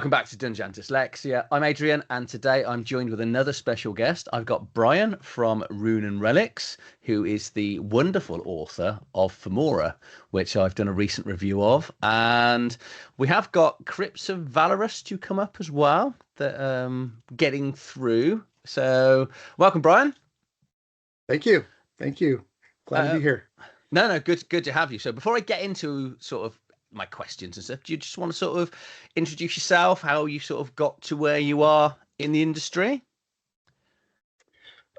Welcome back to Dungeon Dyslexia. I'm Adrian, and today I'm joined with another special guest. I've got Bryan from Rune and Relics, who is the wonderful author of Formoria, which I've done a recent review of. And we have got Crypts of Valorous to come up as well, that getting through. So, welcome, Bryan. Thank you. Thank you. Glad to be here. No, good to have you. So before I get into sort of my questions and stuff, do you just want to sort of introduce yourself, how you sort of got to where you are in the industry?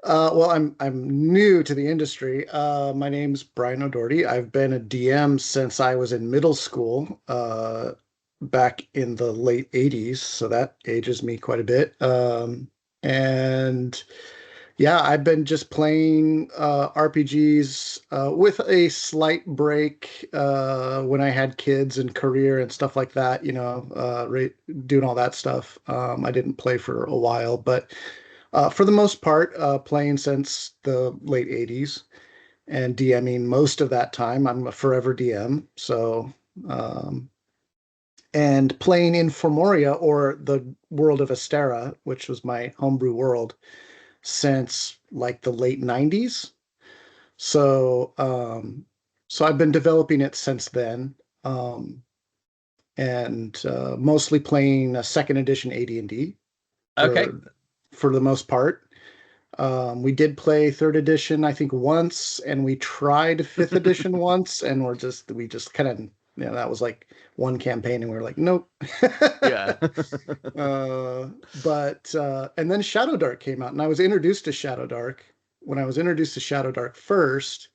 Well, I'm new to the industry. My name's Bryan O'Doherty. I've been a DM since I was in middle school, back in the late 80s, so that ages me quite a bit. And yeah, I've been just playing RPGs with a slight break when I had kids and career and stuff like that, doing all that stuff. I didn't play for a while, but for the most part, playing since the late 80s and DMing most of that time. I'm a forever DM. So, and playing in Formoria, or the world of Astera, which was my homebrew world, since like the late 90s. So I've been developing it since then, and mostly playing a second edition AD&D Okay. For the most part. We did play third edition, I think, once, and we tried fifth edition once, and we just kind of, that was like one campaign, and we were like, nope. Yeah. And then Shadowdark came out, and I was introduced to Shadowdark. When I was introduced to Shadowdark first,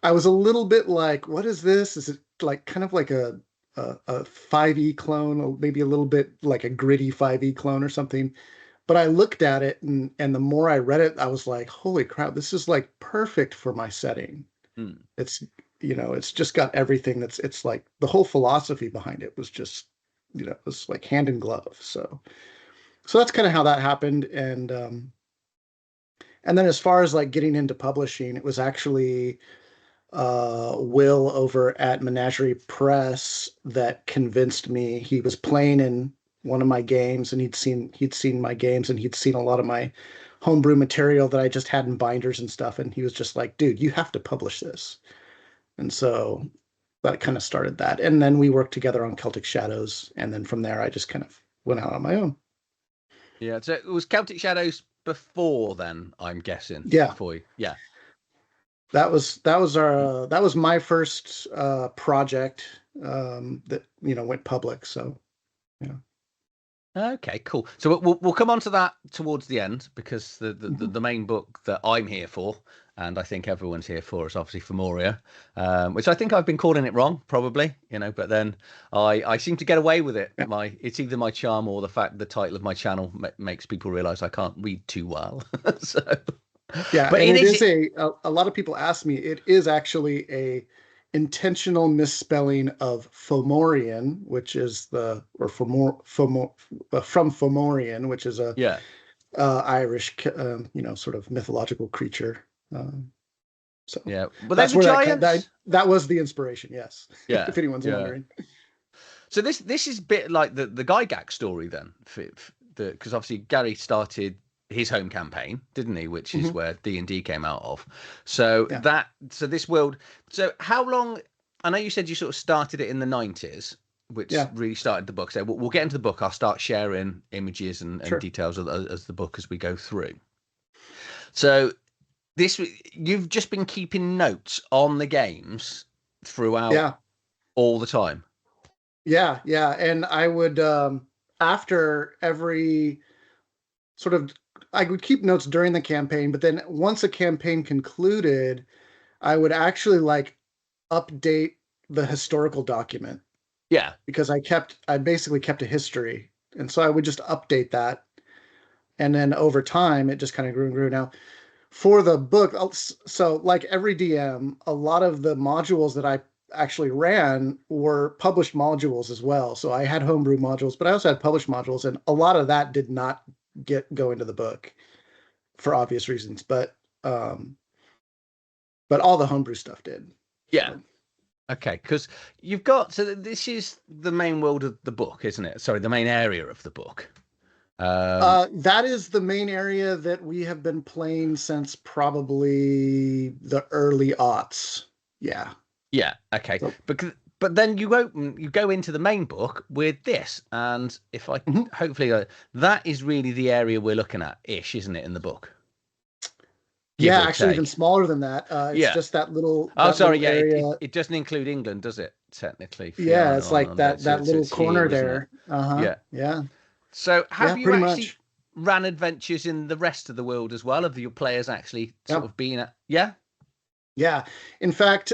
I was a little bit like, what is this? Is it like kind of like a 5e clone, or maybe a little bit like a gritty 5e clone or something? But I looked at it, and the more I read it, I was like, holy crap, this is like perfect for my setting. It's, it's just got everything it's like the whole philosophy behind it was just, it was like hand in glove. So that's kind of how that happened. And then as far as like getting into publishing, it was actually Will over at Menagerie Press that convinced me. He was playing in one of my games, and he'd seen my games, and he'd seen a lot of my homebrew material that I just had in binders and stuff. And he was just like, dude, you have to publish this. And so that kind of started that. And then we worked together on Celtic Shadows. And then from there, I just kind of went out on my own. Yeah. So it was Celtic Shadows before then, I'm guessing. Yeah. Before you, yeah. That was my first project that went public. So yeah. Okay, cool. So we'll come on to that towards the end, because the main book that I'm here for, and I think everyone's here for, is obviously Formoria, which I think I've been calling it wrong, probably, but then I seem to get away with it. Yeah. It's either my charm or the fact the title of my channel makes people realize I can't read too well. So yeah, but and it is a lot of people ask me, it is actually a intentional misspelling of Fomorian, which is from Fomorian, which is a yeah. Irish, sort of mythological creature. So Yeah, but that's they're where giants. That was the inspiration. Yes. Yeah, if anyone's wondering. So this is a bit like the Gygax story then, because obviously Gary started his home campaign, didn't he? Which is where D&D came out of. So this world. So how long? I know you said you sort of started it in the 90s, which really started the book. So we'll get into the book. I'll start sharing images and details as the book as we go through. So you've just been keeping notes on the games throughout all the time. Yeah. And I would, after every sort of, I would keep notes during the campaign, but then once a campaign concluded, I would actually like update the historical document. Yeah. Because I basically kept a history. And so I would just update that. And then over time, it just kind of grew and grew. Now, for the book, so like every DM, a lot of the modules that I actually ran were published modules as well. So I had homebrew modules, but I also had published modules, and a lot of that did not go into the book for obvious reasons. But all the homebrew stuff did. Yeah. Okay, because you've got this is the main world of the book, isn't it? Sorry, the main area of the book. That is the main area that we have been playing since probably the early aughts. Yeah. Yeah. Okay. So, But then you go into the main book with this, and if I mhm. hopefully that is really the area we're looking at, ish, isn't it, in the book, give Yeah, or actually even take? smaller than that. It's Yeah. just that little Oh, sorry. Yeah. area. It doesn't include England, does it? Technically, Yeah, Fianna it's like on there, that so that little it's here, corner isn't it? there. Uh-huh. Yeah. Yeah. So Yeah, have you pretty actually much. ran adventures in the rest of the world as well? Have your players actually sort Yep. of been at? Yeah. Yeah. In fact,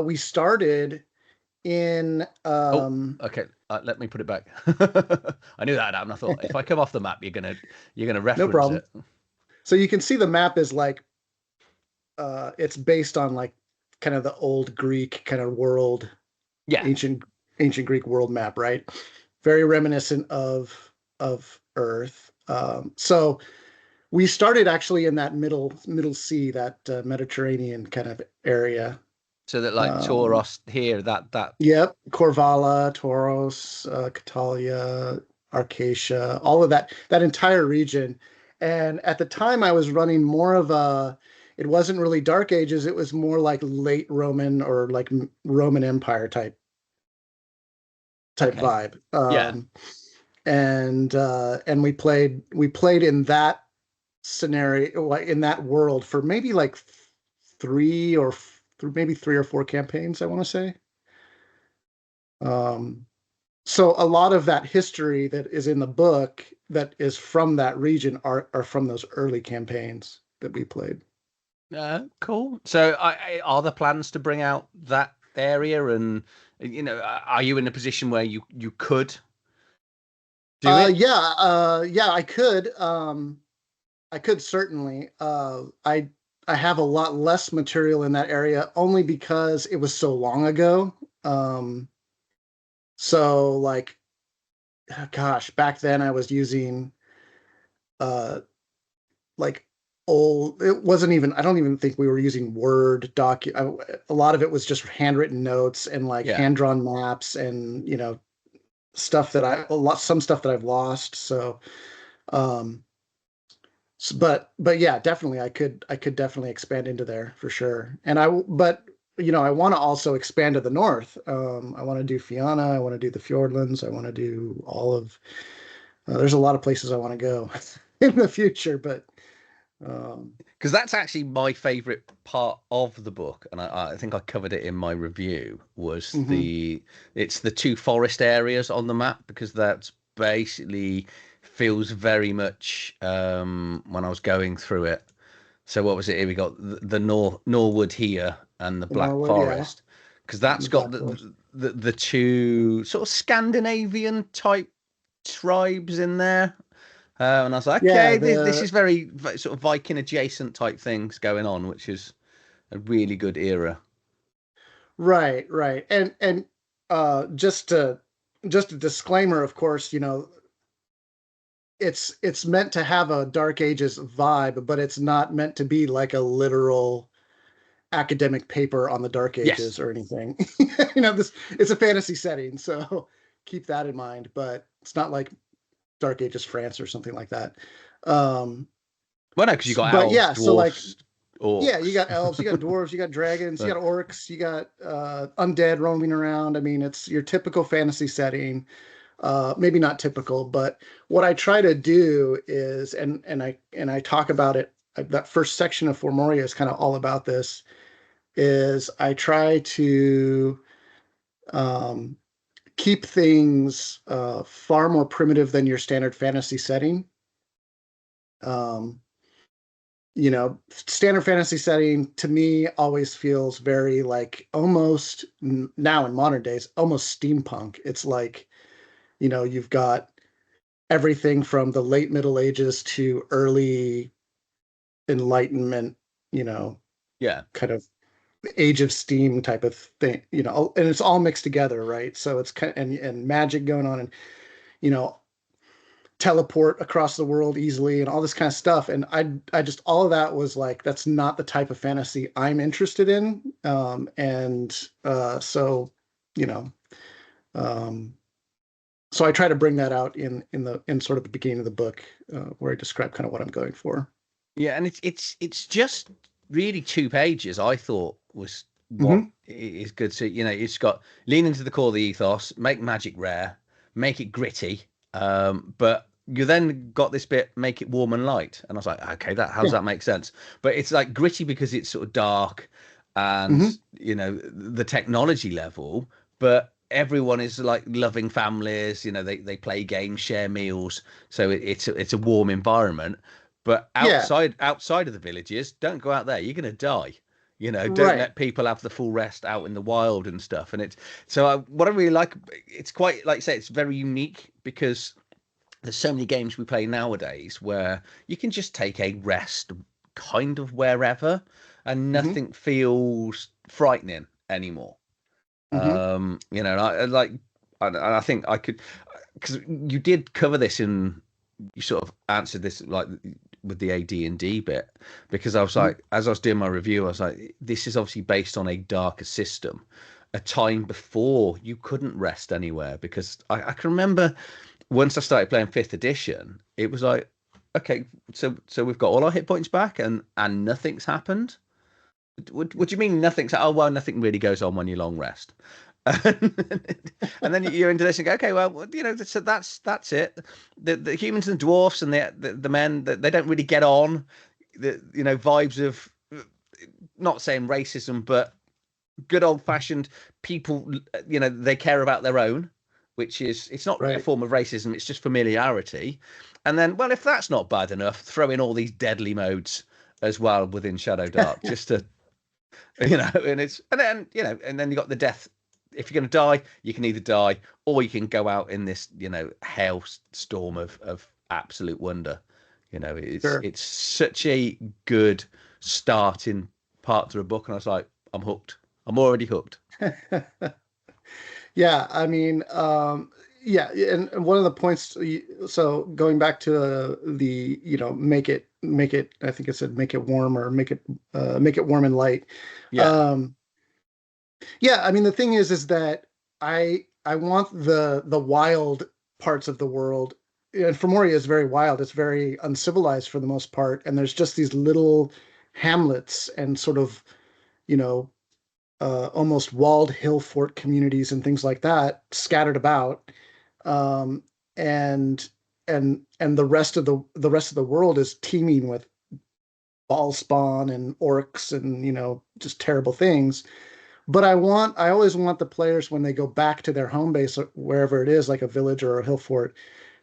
we started in Oh, okay. Let me put it back. I knew that had happened. I thought if I come off the map, you're gonna no reference problem. it. So you can see the map is like it's based on like kind of the old Greek kind of world, Yeah. ancient ancient Greek world map, right? Very reminiscent of Earth. So we started actually in that middle sea, that Mediterranean kind of area. So that like Um, Tauros here, that. yep, Corvala, Tauros, Catalia, Arcacia, all of that entire region. And at the time, I was running more of a. It wasn't really Dark Ages. It was more like late Roman or like Roman Empire type Okay. vibe. Yeah. And we played in that scenario, like in that world, for maybe like maybe 3 or 4 campaigns, I want to say. Um, so a lot of that history that is in the book that is from that region are from those early campaigns that we played. Cool. So are there plans to bring out that area, and are you in a position where you could do it? Yeah, I could certainly. I have a lot less material in that area only because it was so long ago. Um, so like, gosh, back then I was using uh like old. It wasn't even. I don't even think we were using Word A lot of it was just handwritten notes and like Yeah. hand drawn maps and stuff that some stuff that I've lost. So um but yeah, definitely I could definitely expand into there for sure. But I want to also expand to the north. I want to do Fianna, I want to do the Fjordlands, I want to do all of there's a lot of places I want to go in the future, but um Because that's actually my favorite part of the book, and I think I covered it in my review. mhm. It's the two forest areas on the map, because that's basically feels very much when I was going through it. So what was it? Here we got the Norwood here and the The Black Norwood, yeah, Forest, because and that's the got Black Forest. the two sort of Scandinavian type tribes in there. And I was like, Yeah, okay, this the is very sort of Viking adjacent type things going on, which is a really good era. right. And just a disclaimer, of course, it's meant to have a Dark Ages vibe, but it's not meant to be like a literal academic paper on the Dark Yes. Ages or anything. This it's a fantasy setting, so keep that in mind. But it's not like Dark Ages France or something like that. Um, Well, no, because you got but elves, yeah, so like dwarfs, yeah, you got orcs. elves, you got dwarves, you got dragons, you But got orcs, you got undead roaming around. I mean, it's your typical fantasy setting. Maybe not typical, but what I try to do is, and I talk about it. That first section of Formoria is kind of all about this. Is I try to um, keep things far more primitive than your standard fantasy setting. Um, Standard fantasy setting to me always feels very like almost now in modern days, almost steampunk. It's like, you've got everything from the late Middle Ages to early Enlightenment, you know, yeah, kind of Age of Steam type of thing, and it's all mixed together, right? So it's kind and magic going on, and you know, teleport across the world easily and all this kind of stuff. And I just, all of that was like, that's not the type of fantasy I'm interested in. So, you know, um, so I try to bring that out in sort of the beginning of the book, where I describe kind of what I'm going for. Yeah, and it's just really 2 pages. I thought was what Mm-hmm. is good. So it's got lean into the core of the ethos, make magic rare, make it gritty. But you then got this bit, make it warm and light, and I was like, okay, how does Yeah. that make sense? But it's like gritty because it's sort of dark, and Mm-hmm. the technology level, but everyone is like loving families. They play games, share meals, so it's a warm environment. But Yeah. outside of the villages, don't go out there. You're gonna die. Don't Right. let people have the full rest out in the wild and stuff. And what I really like, it's quite, like you say, it's very unique because there's so many games we play nowadays where you can just take a rest kind of wherever, and Mm-hmm. nothing feels frightening anymore. Mm-hmm. I think I could, because you did cover this you sort of answered this like with the AD&D bit, because I was Mm-hmm. like, as I was doing my review, I was like, this is obviously based on a darker system, a time before you couldn't rest anywhere. Because I can remember once I started playing fifth edition, it was like, okay, so we've got all our hit points back, and nothing's happened. What do you mean nothing's? Oh well, nothing really goes on when you long rest. And then you're into this and go, okay, well, so that's it. The humans and dwarfs and the men, that they don't really get on. Vibes of, not saying racism, but good old fashioned people. They care about their own, which is, it's not a Right. form of racism. It's just familiarity. And then, well, if that's not bad enough, throw in all these deadly modes as well within Shadowdark, just to, and then you got the death. If you're going to die, you can either die, or you can go out in this, hailstorm of absolute wonder. It's Sure. it's such a good starting part to a book, and I was like, I'm hooked. I'm already hooked. Yeah, I mean, yeah, and one of the points, so going back to the, make it, I think it said make it warm, or make it warm and light. Yeah, Um, yeah, I mean, the thing is that I want the wild parts of the world. And Formoria is very wild. It's very uncivilized for the most part, and there's just these little hamlets and sort of, you know, almost walled hill fort communities and things like that scattered about, um, and and the rest of the world is teeming with ball spawn and orcs and just terrible things. But I always want the players, when they go back to their home base, wherever it is, like a village or a hill fort,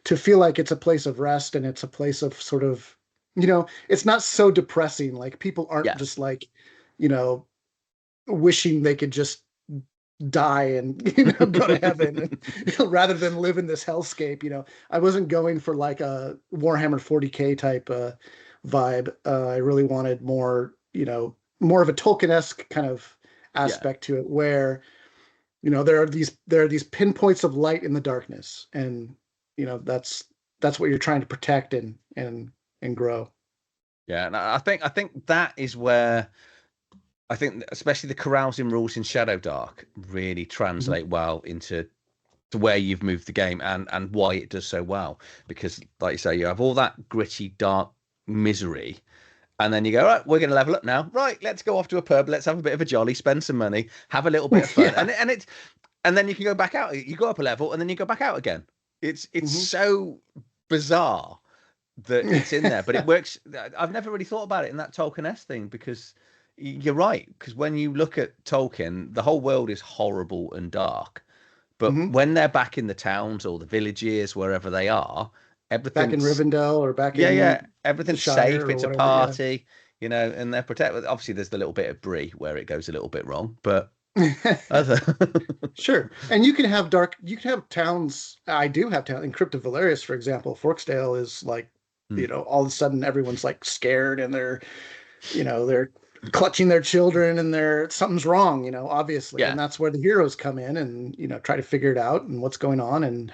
to feel like it's a place of rest, and it's a place of sort of, it's not so depressing. Like, people aren't yeah, just like, you know, wishing they could just die and go to heaven, and, rather than live in this hellscape. I wasn't going for like a Warhammer 40K type vibe. I really wanted more, more of a Tolkien-esque kind of yeah. aspect to it, where there are these pinpoints of light in the darkness, and that's what you're trying to protect and grow. Yeah, and I think that is where I think, especially the carousing rules in Shadowdark, really Mhm. translate well to where you've moved the game, and why it does so well. Because, like you say, you have all that gritty, dark misery, and then you go, right, we're going to level up now. Right, let's go off to a pub. Let's have a bit of a jolly, spend some money, have a little bit of fun, Yeah. and then you can go back out. You go up a level, and then you go back out again. It's Hmm. so bizarre that it's in there, but it works. I've never really thought about it in that Tolkien-esque thing, because you're right. Because when you look at Tolkien, the whole world is horrible and dark. But Hmm. when they're back in the towns or the villages, wherever they are, Back in everything's, Rivendell, or back yeah, in the everything's Shire, safe. or It's a whatever. Yeah. party, and they're protected. Obviously, there's the little bit of Brie where it goes a little bit wrong, but other, Sure. And you can have towns. I do have town in Crypt of Valerius, for example. Forksdale is like, Hmm. all of a sudden everyone's like scared, and they're clutching their children, and something's wrong, obviously. Yeah, And that's where the heroes come in and, try to figure it out, and what's going on, and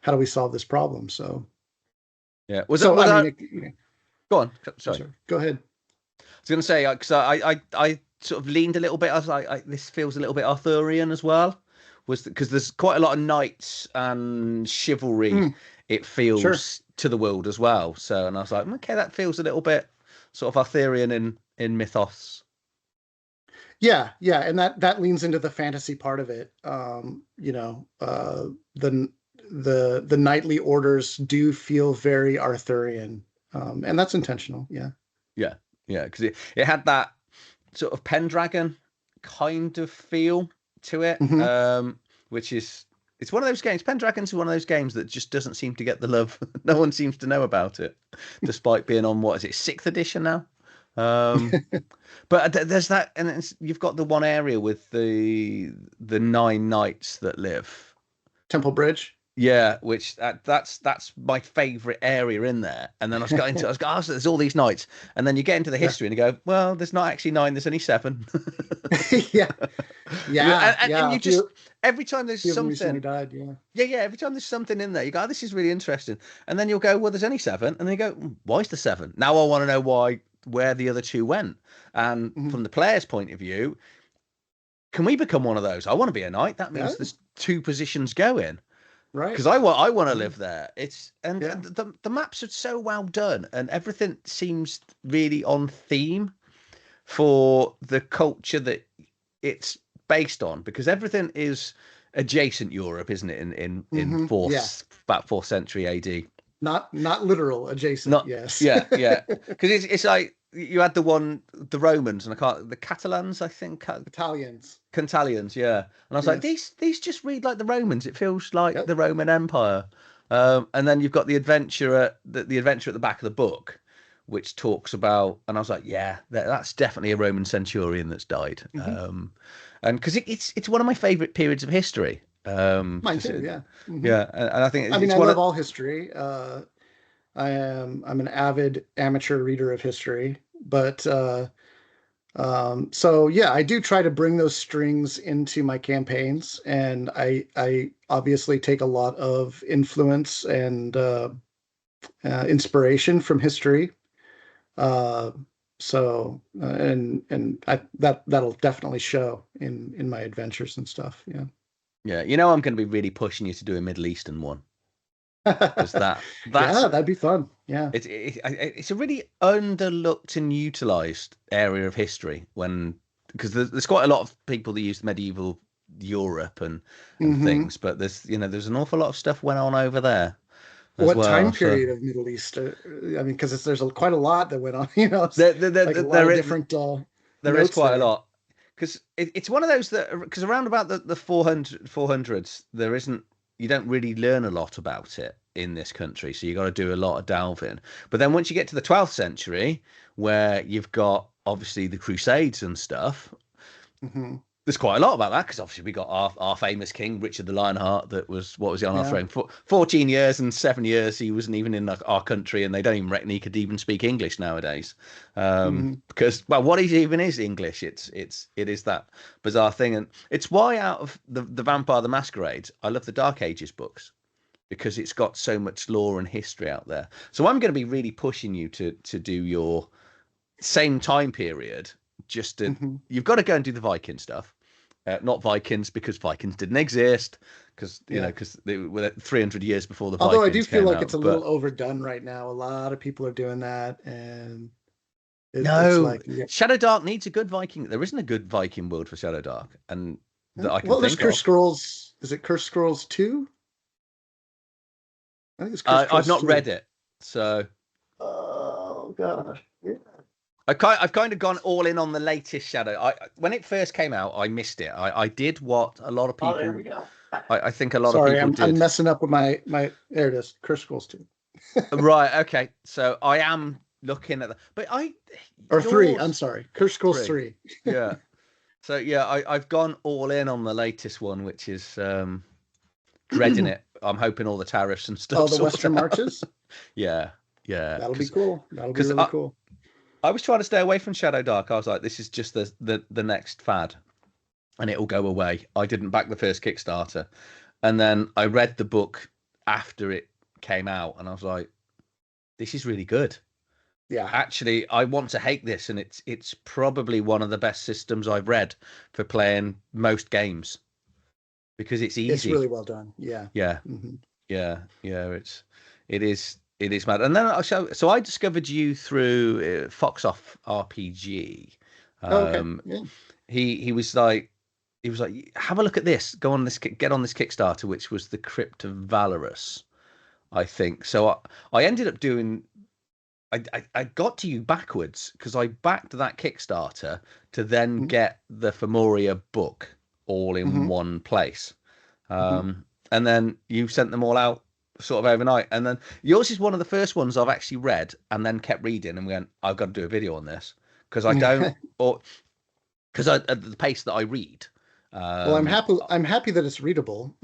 how do we solve this problem? So yeah. Go on. Sorry. Go ahead. I was going to say because I sort of leaned a little bit. I was like, this feels a little bit Arthurian as well, because there's quite a lot of knights and chivalry. It feels to the world as well. So, and I was like, okay, that feels a little bit sort of Arthurian in mythos. Yeah, and that leans into the fantasy part of it. The knightly orders do feel very Arthurian, and that's intentional. Yeah, because it had that sort of Pendragon kind of feel to it, which is, it's one of those games. Pendragon's one of those games that just doesn't seem to get the love. No one seems to know about it, despite being on, what is it, 6th edition now? But there's that, and you've got the one area with the 9 knights that live. Temple Bridge. Yeah, which that's my favourite area in there. And then I was going, so there's all these knights, and then you get into the history and you go, well, there's not actually 9, there's only 7. yeah. And you just, every time there's something, died, every time there's something in there, you go, oh, this is really interesting, and then you'll go, well, there's only 7, and then you go, why is the 7? Now I want to know where the other 2 went. And from the player's point of view, can we become one of those? I want to be a knight. That means there's 2 positions going. Right. Because I want to live there. The maps are so well done, and everything seems really on theme for the culture that it's based on, because everything is adjacent Europe, isn't it? In about 4th century AD. Not literal adjacent. Yes. Yeah. Because it's like, you had the Romans, and the Catalans, I think. Cantalians, yeah. And I was like, these just read like the Romans. It feels like the Roman Empire. And then you've got the adventure at the back of the book, which talks about, and I was like, yeah, that's definitely a Roman centurion that's died. And because it's one of my favourite periods of history. Mine too, yeah. Yeah, and I think I love all history. I'm an avid amateur reader of history, but so yeah, I do try to bring those strings into my campaigns, and I obviously take a lot of influence and inspiration from history. That'll definitely show in my adventures and stuff. Yeah. Yeah, I'm going to be really pushing you to do a Middle Eastern one. Because that'd be fun. Yeah, it's a really underlooked and utilized area of history, because there's quite a lot of people that use medieval Europe and things, but there's an awful lot of stuff went on over there. What time period of Middle East? Because there's quite a lot that went on. There is quite a lot. Because it's one of those because around about the 400s, you don't really learn a lot about it in this country, so you got to do a lot of delving. But then once you get to the 12th century, where you've got obviously the Crusades and stuff, there's quite a lot about that, because obviously we got our famous king Richard the Lionheart, that was on our throne for 14 years, and 7 years he wasn't even in our country, and they don't even reckon he could even speak English nowadays, because what even is English? It is that bizarre thing. And it's why, out of the Vampire the Masquerade, I love the Dark Ages books, because it's got so much lore and history out there. So I'm going to be really pushing you to do your same time period. Just you've got to go and do the Viking stuff, not Vikings, because Vikings didn't exist, because they were 300 years before the Vikings. Although I do feel like it's a little overdone right now. A lot of people are doing that, and it's Shadowdark needs a good Viking. There isn't a good Viking world for Shadowdark, and that I can think there's Cursed Scrolls. Is it Cursed Scrolls 2? I think it's Cursed Scrolls I've not 2. read it, so. Oh gosh. Yeah. I've kind of gone all in on the latest Shadow. When it first came out, I missed it. I did what a lot of people. Oh, there we go. I think a lot of people did. I'm messing up with my. There it is. Cursed Scrolls 2. Right. Okay. So I am looking at that, but 3. I'm sorry. Cursed Scrolls 3. Yeah. So yeah, I've gone all in on the latest one, which is dreading it. I'm hoping all the tariffs and stuff. Oh, the Western Marches. Yeah. That'll be cool. That'll be really cool. I was trying to stay away from Shadowdark. I was like, this is just the next fad, and it will go away. I didn't back the first Kickstarter, and then I read the book after it came out, and I was like, this is really good. Yeah. Actually, I want to hate this, and it's probably one of the best systems I've read for playing most games because it's It's easy. really well done. Yeah. Yeah, Mm-hmm. yeah, yeah. It is mad. And then so I discovered you through Foxoff RPG. Oh, okay. Um, Yeah. he was like have a look at this. Go on this, get on this Kickstarter, which was the Crypt of Valorous, I think. So I ended up doing. I got to you backwards because I backed that Kickstarter to then Mm-hmm. get the Formoria book all in Mm-hmm. one place. Mm-hmm. And then you sent them all out sort of overnight. And then yours is one of the first ones I've actually read and then kept reading and went, I've got to do a video on this because I don't, or because at the pace that I read. Well, I'm Um, happy. I'm happy that it's readable.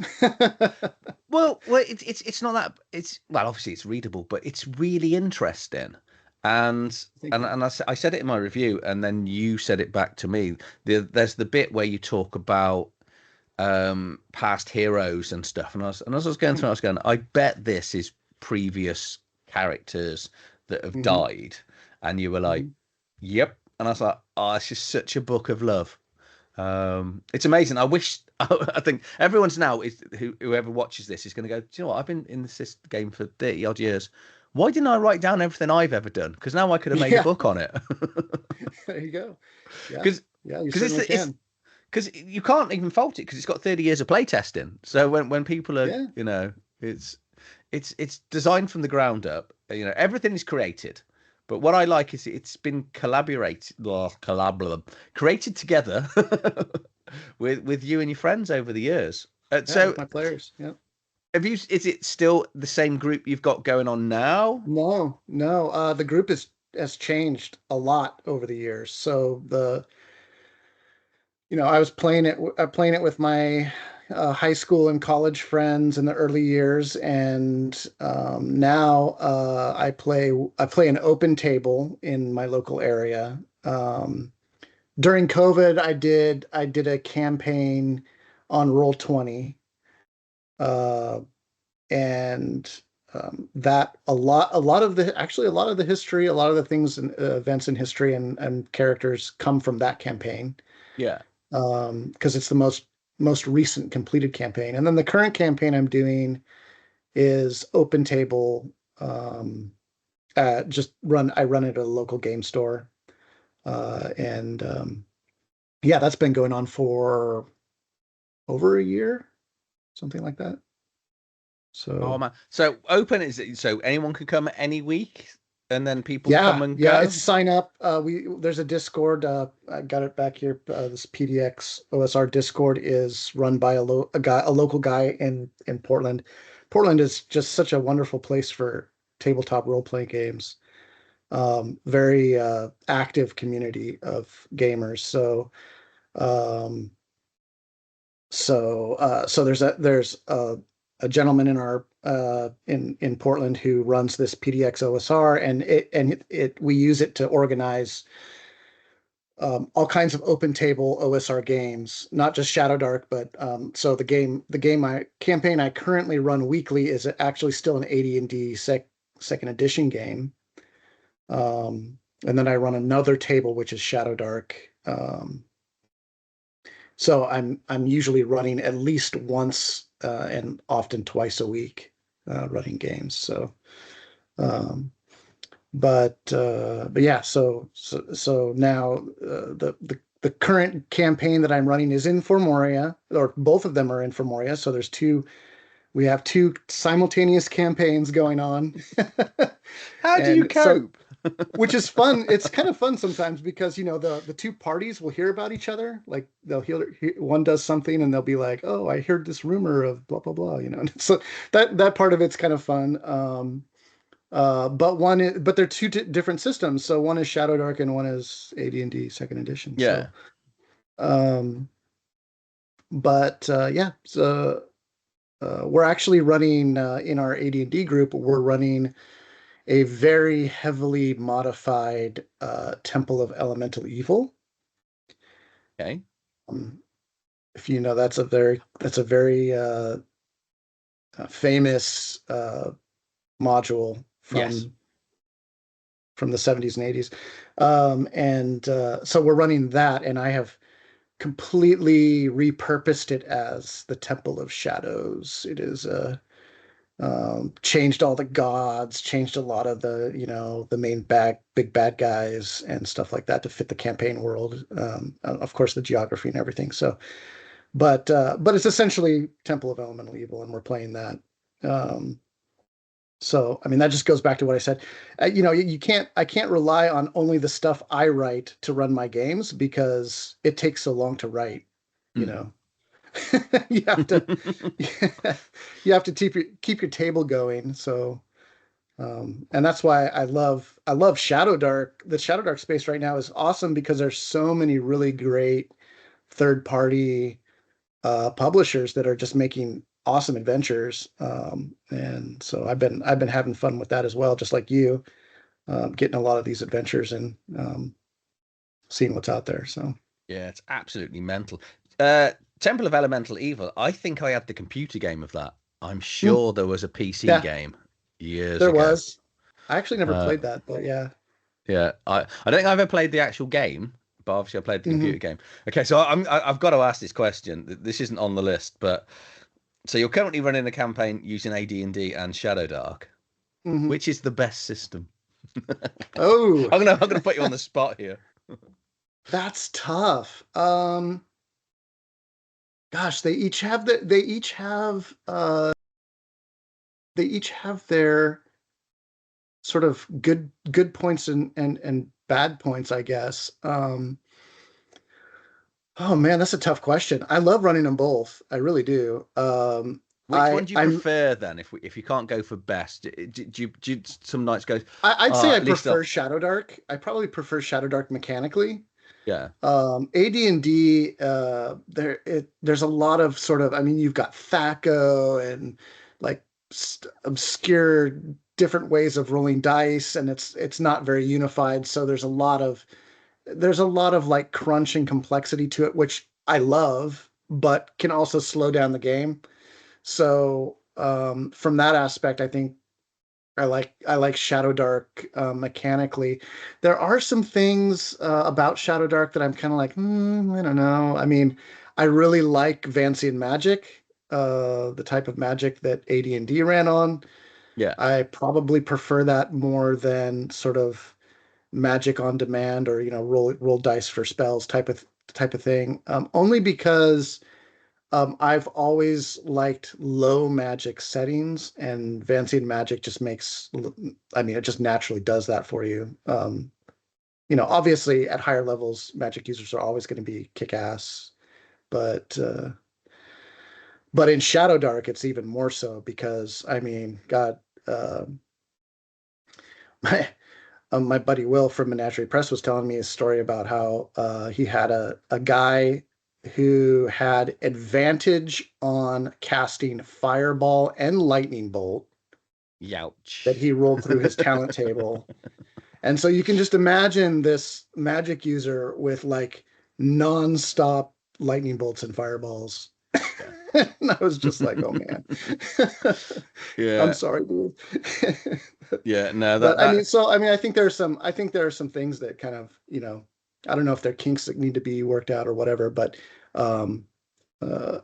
well, it's not that it's well, obviously it's readable, but it's really interesting. And Thank you. I said it in my review, and then you said it back to me. There's the bit where you talk about past heroes and stuff, and as I was going through, I was going, I bet this is previous characters that have Mm-hmm. died, and you were like, Mm-hmm. yep, and I was like, oh, it's just such a book of love. It's amazing. I wish I think everyone's now is whoever watches this is going to go, do you know what? I've been in this game for 30 odd years. Why didn't I write down everything I've ever done? Because now I could have made a Yeah. book on it. There you go. Yeah. Because Yeah. You because certainly it's can. because you can't even fault it because it's got 30 years of playtesting. So when people are, Yeah. it's it's designed from the ground up. Everything is created. But what I like is it's been created together with you and your friends over the years. Yeah. So With my players. Yeah. is it still the same group you've got going on now? No. No. The group has changed a lot over the years. So I was playing it with my high school and college friends in the early years, and now I play an open table in my local area. During COVID, I did a campaign on Roll20, uh, and that a lot of the history, a lot of the things and events in history and characters come from that campaign, Yeah. because it's the most recent completed campaign. And then the current campaign I'm doing is open table. I run it at a local game store, and yeah, that's been going on for over a year, something like that. Oh So man. So open is it so anyone can come any week and then people come yeah, and yeah, it's go? sign up. There's a Discord. I got it back here. This PDX OSR Discord is run by a local guy in Portland. Portland is just such a wonderful place for tabletop role playing games. Very active community of gamers. Um, so there's a gentleman in Portland who runs this PDX OSR, and it we use it to organize all kinds of open table OSR games, not just Shadowdark, but so the campaign I currently run weekly is actually still an AD&D second edition game. And then I run another table which is Shadowdark. So I'm usually running at least once and often twice a week, running games. So um, but yeah, so now the current campaign that I'm running is in Formoria, or both of them are in Formoria. So we have two simultaneous campaigns going on. How do you And so, cope? which is fun. It's kind of fun sometimes because the two parties will hear about each other. Like they'll hear one does something and they'll be like, "Oh, I heard this rumor of blah blah blah," So that part of it's kind of fun. But they're two different systems. So one is Shadowdark and one is AD&D Second Edition. Yeah. Um, yeah, so we're actually running in our AD&D group. We're running a very heavily modified Temple of Elemental Evil. Okay. Um, if you know, that's a very famous module Yes. from the 70s and 80s. And so we're running that, and I have completely repurposed it as the Temple of Shadows. It is changed all the gods, changed a lot of the, the main big bad guys and stuff like that to fit the campaign world. Of course, the geography and everything. So, but it's essentially Temple of Elemental Evil, and we're playing that. So, I mean, that just goes back to what I said. I can't rely on only the stuff I write to run my games because it takes so long to write, you know. You have to you have to keep your table going. So, and that's why I love Shadowdark. The Shadowdark space right now is awesome because there's so many really great third party publishers that are just making awesome adventures. And so I've been having fun with that as well, just like you, getting a lot of these adventures and seeing what's out there. So yeah, it's absolutely mental. Temple of Elemental Evil. I think I had the computer game of that. I'm sure there was a PC game years there ago. was. I actually never played that, but yeah. Yeah, I don't think I've ever played the actual game, but obviously I played the computer game. Okay, so I've got to ask this question. This isn't on the list, but so you're currently running a campaign using AD&D and Shadowdark. Which is the best system? Oh, I'm gonna put you on the spot here. That's tough. Gosh, they each have their sort of good points and bad points, I guess. Oh man, that's a tough question. I love running them both. I really do. Which one do you prefer then? If you can't go for best, do you some nights go? I'd say I prefer Shadowdark. I probably prefer Shadowdark mechanically. Yeah. AD&D, there's a lot of sort of, I mean, you've got THAC0 and like obscure different ways of rolling dice, and it's not very unified. So there's a lot of like crunch and complexity to it, which I love, but can also slow down the game. So from that aspect, I think I like Shadowdark mechanically. There are some things about Shadowdark that I'm kind of like, I don't know. I mean, I really like Vancian magic, the type of magic that AD&D ran on. Yeah, I probably prefer that more than sort of magic on demand or roll dice for spells type of thing. Only because I've always liked low magic settings, and Vancian magic just makes, I mean, it just naturally does that for you. Obviously at higher levels, magic users are always going to be kick-ass, but in Shadowdark, it's even more so because, I mean, God, my buddy Will from Menagerie Press was telling me a story about how he had a guy who had advantage on casting Fireball and Lightning Bolt. Youch. That he rolled through his talent table. And so you can just imagine this magic user with like non-stop lightning bolts and fireballs. And I was just like, oh man. Yeah. I'm sorry, dude. Yeah, no, I think there are some things that kind of, I don't know if they're kinks that need to be worked out or whatever, but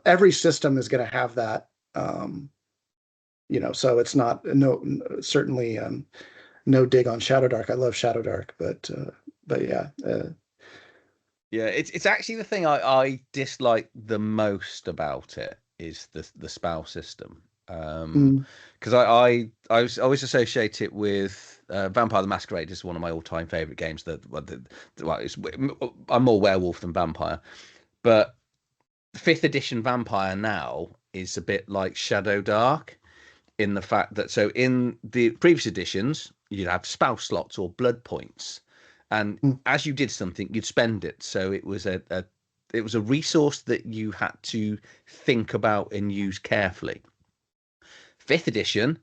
every system is going to have that, so it's not, certainly no dig on Shadowdark. I love Shadowdark, but yeah. Yeah, it's actually the thing I dislike the most about it is the spell system. Because I always associate it with Vampire the Masquerade is one of my all-time favorite games. I'm more werewolf than vampire, but 5th edition Vampire now is a bit like Shadowdark in the fact that so in the previous editions you'd have spell slots or blood points, and as you did something you'd spend it. So it was a resource that you had to think about and use carefully. 5th edition,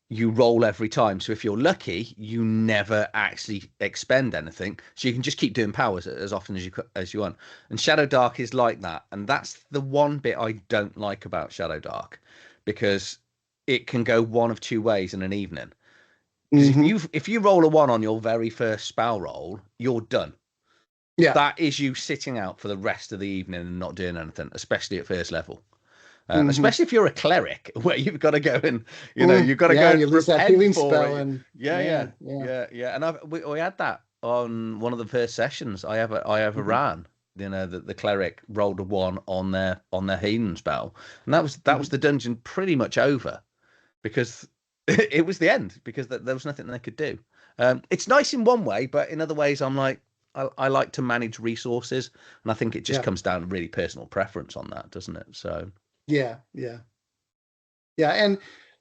you roll every time. So if you're lucky, you never actually expend anything. So you can just keep doing powers as often as you want. And Shadowdark is like that. And that's the one bit I don't like about Shadowdark, because it can go one of two ways in an evening. Because if you roll a 1 on your very first spell roll, you're done. Yeah, that is you sitting out for the rest of the evening and not doing anything, especially at first level. Especially if you're a cleric, where you've got to go and you've got to go you and lose that repent healing for spell, it. and Yeah. And we had that on one of the first sessions. I ever ran. The cleric rolled a 1 on their healing spell, and that was the dungeon pretty much over, because it was the end, because there was nothing they could do. It's nice in one way, but in other ways, I'm like, I like to manage resources, and I think it just comes down to really personal preference on that, doesn't it? So yeah, and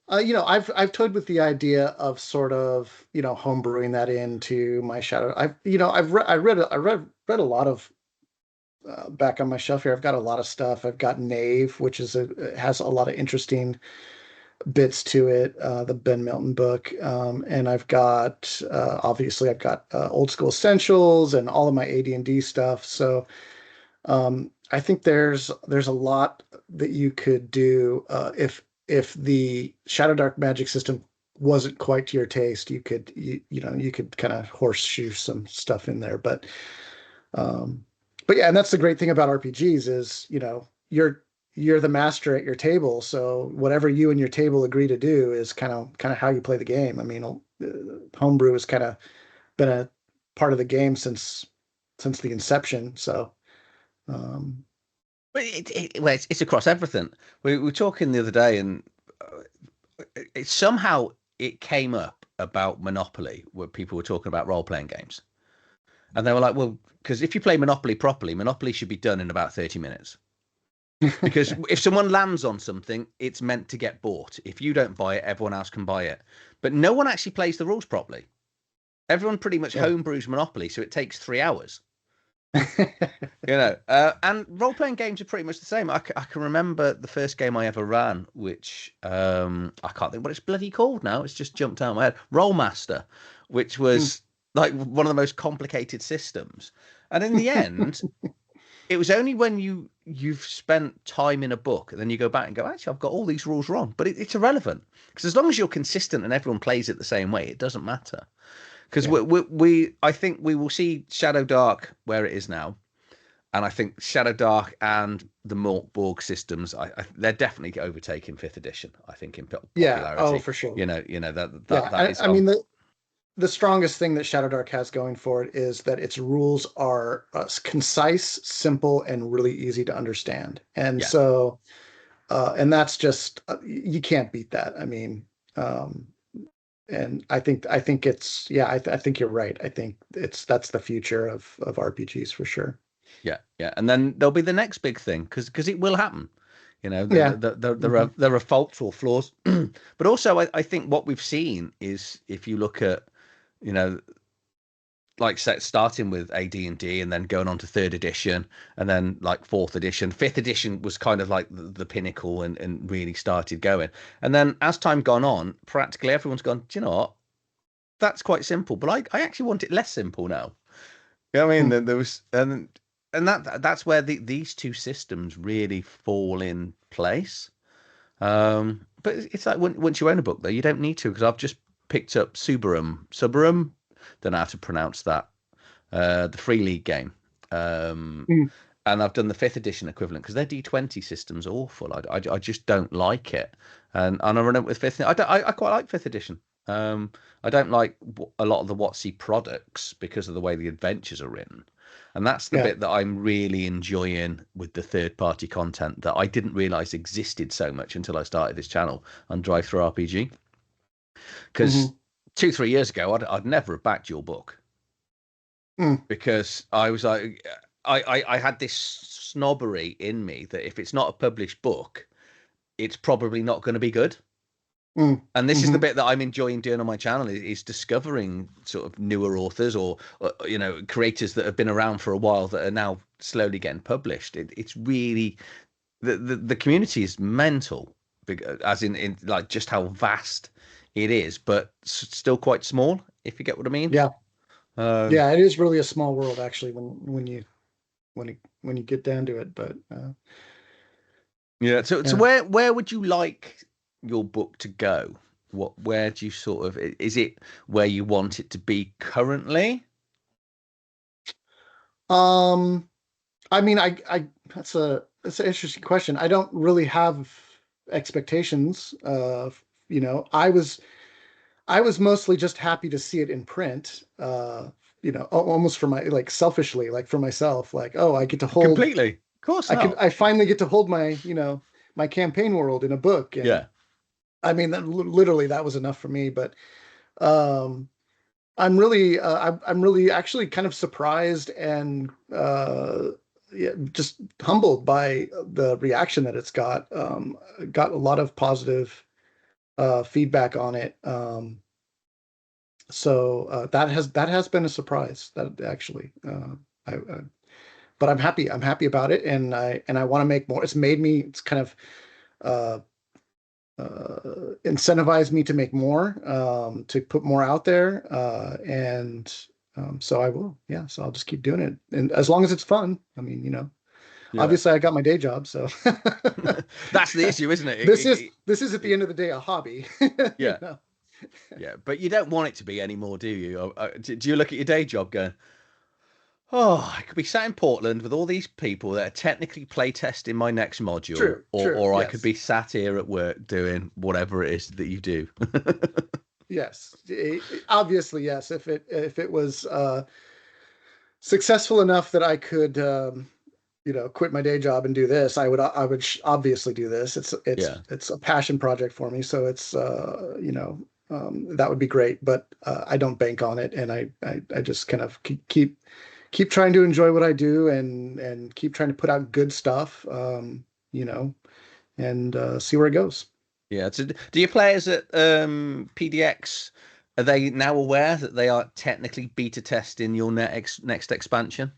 I've toyed with the idea of sort of homebrewing that into my Shadow. I read a lot of back on my shelf here. I've got a lot of stuff. I've got Knave, which has a lot of interesting bits to it, the Ben Milton book, and I've got obviously I've got Old School Essentials and all of my AD&D stuff. So I think there's a lot that you could do if the Shadowdark magic system wasn't quite to your taste. You could you could kind of horseshoe some stuff in there, but yeah, and that's the great thing about RPGs is you're the master at your table, so whatever you and your table agree to do is kind of how you play the game. I mean, homebrew has kind of been a part of the game since the inception. So, but it's across everything. We were talking the other day, and somehow it came up about Monopoly, where people were talking about role-playing games, and they were like, well, because if you play Monopoly properly, Monopoly should be done in about 30 minutes. Because if someone lands on something, it's meant to get bought. If you don't buy it, everyone else can buy it. But no one actually plays the rules properly. Everyone pretty much homebrews Monopoly, so it takes 3 hours. And role-playing games are pretty much the same. I can remember the first game I ever ran, which I can't think what it's bloody called now. It's just jumped out of my head. Rolemaster, which was like one of the most complicated systems. And in the end, it was only when you've spent time in a book and then you go back and go, actually, I've got all these rules wrong. But it's irrelevant, because as long as you're consistent and everyone plays it the same way, it doesn't matter. Because I think we will see Shadowdark where it is now, and I think Shadowdark and the Morkborg systems, they're definitely overtaking 5th edition. I think in popularity. Yeah, oh, for sure. That is. I mean, the strongest thing that Shadowdark has going for it is that its rules are concise, simple, and really easy to understand. And so, and that's just you can't beat that. I mean, and I think it's I think you're right. I think that's the future of RPGs for sure. Yeah, and then there'll be the next big thing, because it will happen. There are faults or flaws, but also I think what we've seen is, if you look at like starting with AD&D and then going on to 3rd edition and then like 4th edition, 5th edition was kind of like the pinnacle and really started going. And then as time gone on, practically everyone's gone, do you know what? That's quite simple, but I actually want it less simple now. You know what I mean? There was, and that's where these two systems really fall in place. But it's like once you own a book, though, you don't need to, because I've just picked up Suburum, don't know how to pronounce that, the Free League game, and I've done the 5th edition equivalent, because their D20 system's awful. I just don't like it, and I run it with 5th. I quite like 5th edition. I don't like a lot of the WotC products because of the way the adventures are written. And that's the bit that I'm really enjoying with the third-party content that I didn't realize existed so much until I started this channel on Drive-Thru RPG. Because 2-3 years ago, I'd never have backed your book. Because I was like, I had this snobbery in me that if it's not a published book, it's probably not going to be good. And this is the bit that I'm enjoying doing on my channel, is discovering sort of newer authors or creators that have been around for a while that are now slowly getting published. It's really the community is mental, as in like just how vast it is, but still quite small, if you get what I mean. Yeah, it is really a small world, actually, when you get down to it. But so where would you like your book to go? Where do you sort of, is it where you want it to be currently? I mean, that's an interesting question. I don't really have expectations. You know, I was mostly just happy to see it in print. You know, almost for my, like, selfishly, like for myself, like, oh, I get to hold, Completely. Of course not. I finally get to hold my, you know, my campaign world in a book. And Yeah. I mean, literally that was enough for me. But um, I'm really actually kind of surprised and yeah, just humbled by the reaction that it's got. Got a lot of positive feedback on it. So that has been a surprise. That actually, I but I'm happy. I'm happy about it, and I want to make more. It's made me. It's kind of uh, incentivized me to make more, to put more out there, and so I will. Yeah, so I'll just keep doing it, and as long as it's fun. I mean, you know, Yeah. obviously I got my day job, so That's the issue, isn't it? This is at the end of the day a hobby. Yeah. You know? Yeah, but you don't want it to be anymore, do you? Do you look at your day job going, oh, I could be sat in Portland with all these people that are technically playtesting my next module, True, or I could yes. be sat here at work doing whatever it is that you do. Yes, obviously, yes. If it was successful enough that I could, you know, quit my day job and do this, I would obviously do this. Yeah. It's a passion project for me, so it's you know, that would be great. But I don't bank on it, and I just kind of keep trying to enjoy what I do, and keep trying to put out good stuff, you know, and see where it goes. Yeah. So do your players at PDX, are they now aware that they are technically beta testing your next expansion?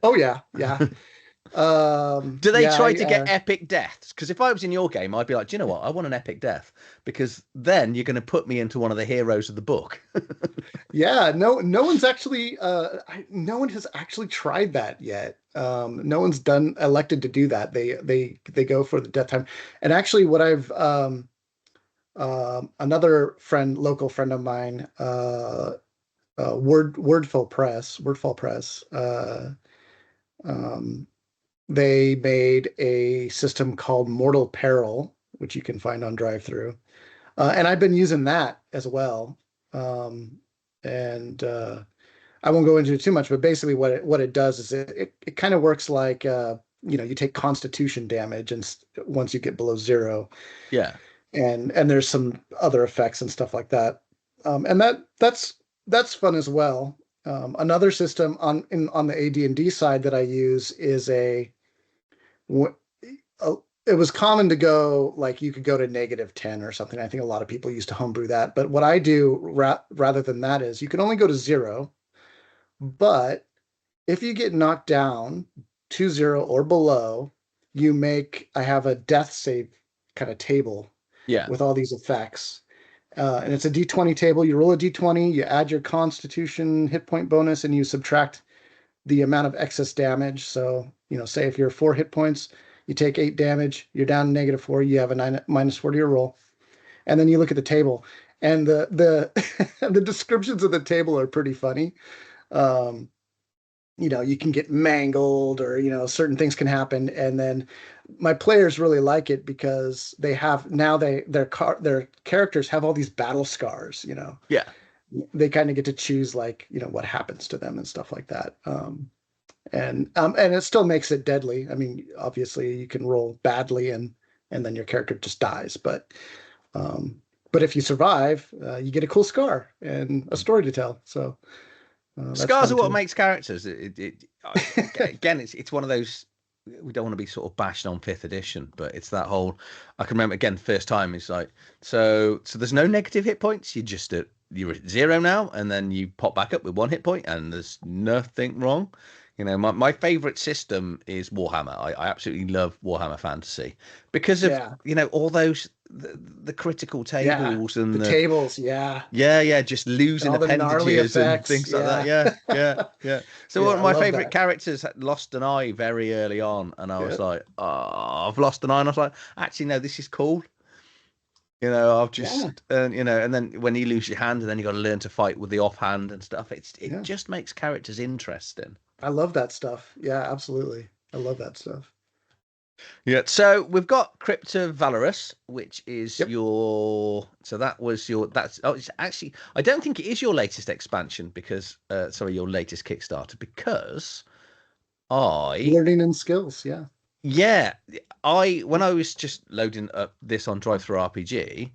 Oh yeah, yeah. Do they Yeah, try to get epic deaths? Because if I was in your game, I'd be like, do you know yeah. what? I want an epic death because then you're going to put me into one of the heroes of the book. Yeah, no one's actually no one has actually tried that yet. No one's done elected to do that. They go for the death time. And actually what I've another local friend of mine, Wordfall Press, um, they made a system called Mortal Peril, which you can find on Drive-Thru. And I've been using that as well. And I won't go into it too much, but basically what it does is it kind of works like, you know, you take constitution damage and once you get below 0, Yeah. and there's some other effects and stuff like that. And that's fun as well. Another system on the AD&D side that I use is a it was common to go, like, you could go to -10 or something. I think a lot of people used to homebrew that. But what I do rather than that is you can only go to 0, but if you get knocked down to 0 or below, I have a death save kind of table Yeah. with all these effects. And it's a D20 table. You roll a D20, you add your constitution hit point bonus, and you subtract the amount of excess damage. So, you know, say if you're 4 hit points, you take 8 damage, you're down to -4, you have a -4 to your roll. And then you look at the table, and the the descriptions of the table are pretty funny. Um, you know, you can get mangled, or, you know, certain things can happen. And then my players really like it because they have now their characters have all these battle scars, you know. Yeah. They kind of get to choose, like, you know, what happens to them and stuff like that. And it still makes it deadly. I mean, obviously you can roll badly and then your character just dies, um but if you survive, you get a cool scar and a story to tell. So that's Scars fun are what too. makes characters. Again, it's one of those. We don't want to be sort of bashing on fifth edition, but it's that whole. I can remember again, the first time it's like, so there's no negative hit points. You're at 0 now, and then you pop back up with 1 hit point, and there's nothing wrong. You know, my favorite system is Warhammer. I absolutely love Warhammer Fantasy because of, Yeah. you know, all those the critical Yeah. tables The and the tables. Yeah. yeah, just losing All the gnarly appendages and effects. things like that. Yeah. Yeah. So one Yeah. of I my love favorite that. characters had lost an eye very early on, and I was Yeah. like, oh, I've lost an eye. And I was like, actually, no, this is cool. I've just, and then when you lose your hand, and then you got to learn to fight with the offhand and stuff. It just makes characters interesting. I love that stuff. Yeah, absolutely. I love that stuff. Yeah. So we've got Crypto Valorous, which is Yep. so that was it's actually, I don't think it is your latest expansion because, your latest Kickstarter, because Learning and skills. Yeah. Yeah, when I was just loading up this on Drive-Thru RPG,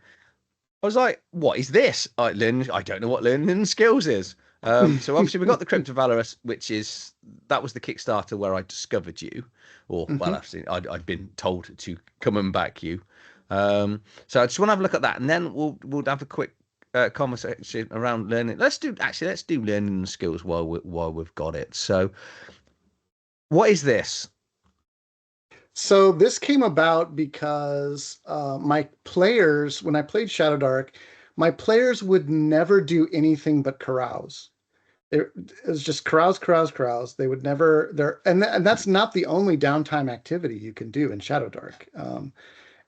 I was like, "What is this?" I don't know what learning and skills is. So obviously we got the Crypto Valorous, that was the Kickstarter where I discovered you, or well, actually I'd been told to come and back you. So I just want to have a look at that, and then we'll have a quick conversation around learning. Let's do learning and skills while we've got it. So, what is this? So this came about because my players, when I played Shadowdark, my players would never do anything but carouse. It was just carouse, carouse, carouse. They would never and that's not the only downtime activity you can do in Shadowdark.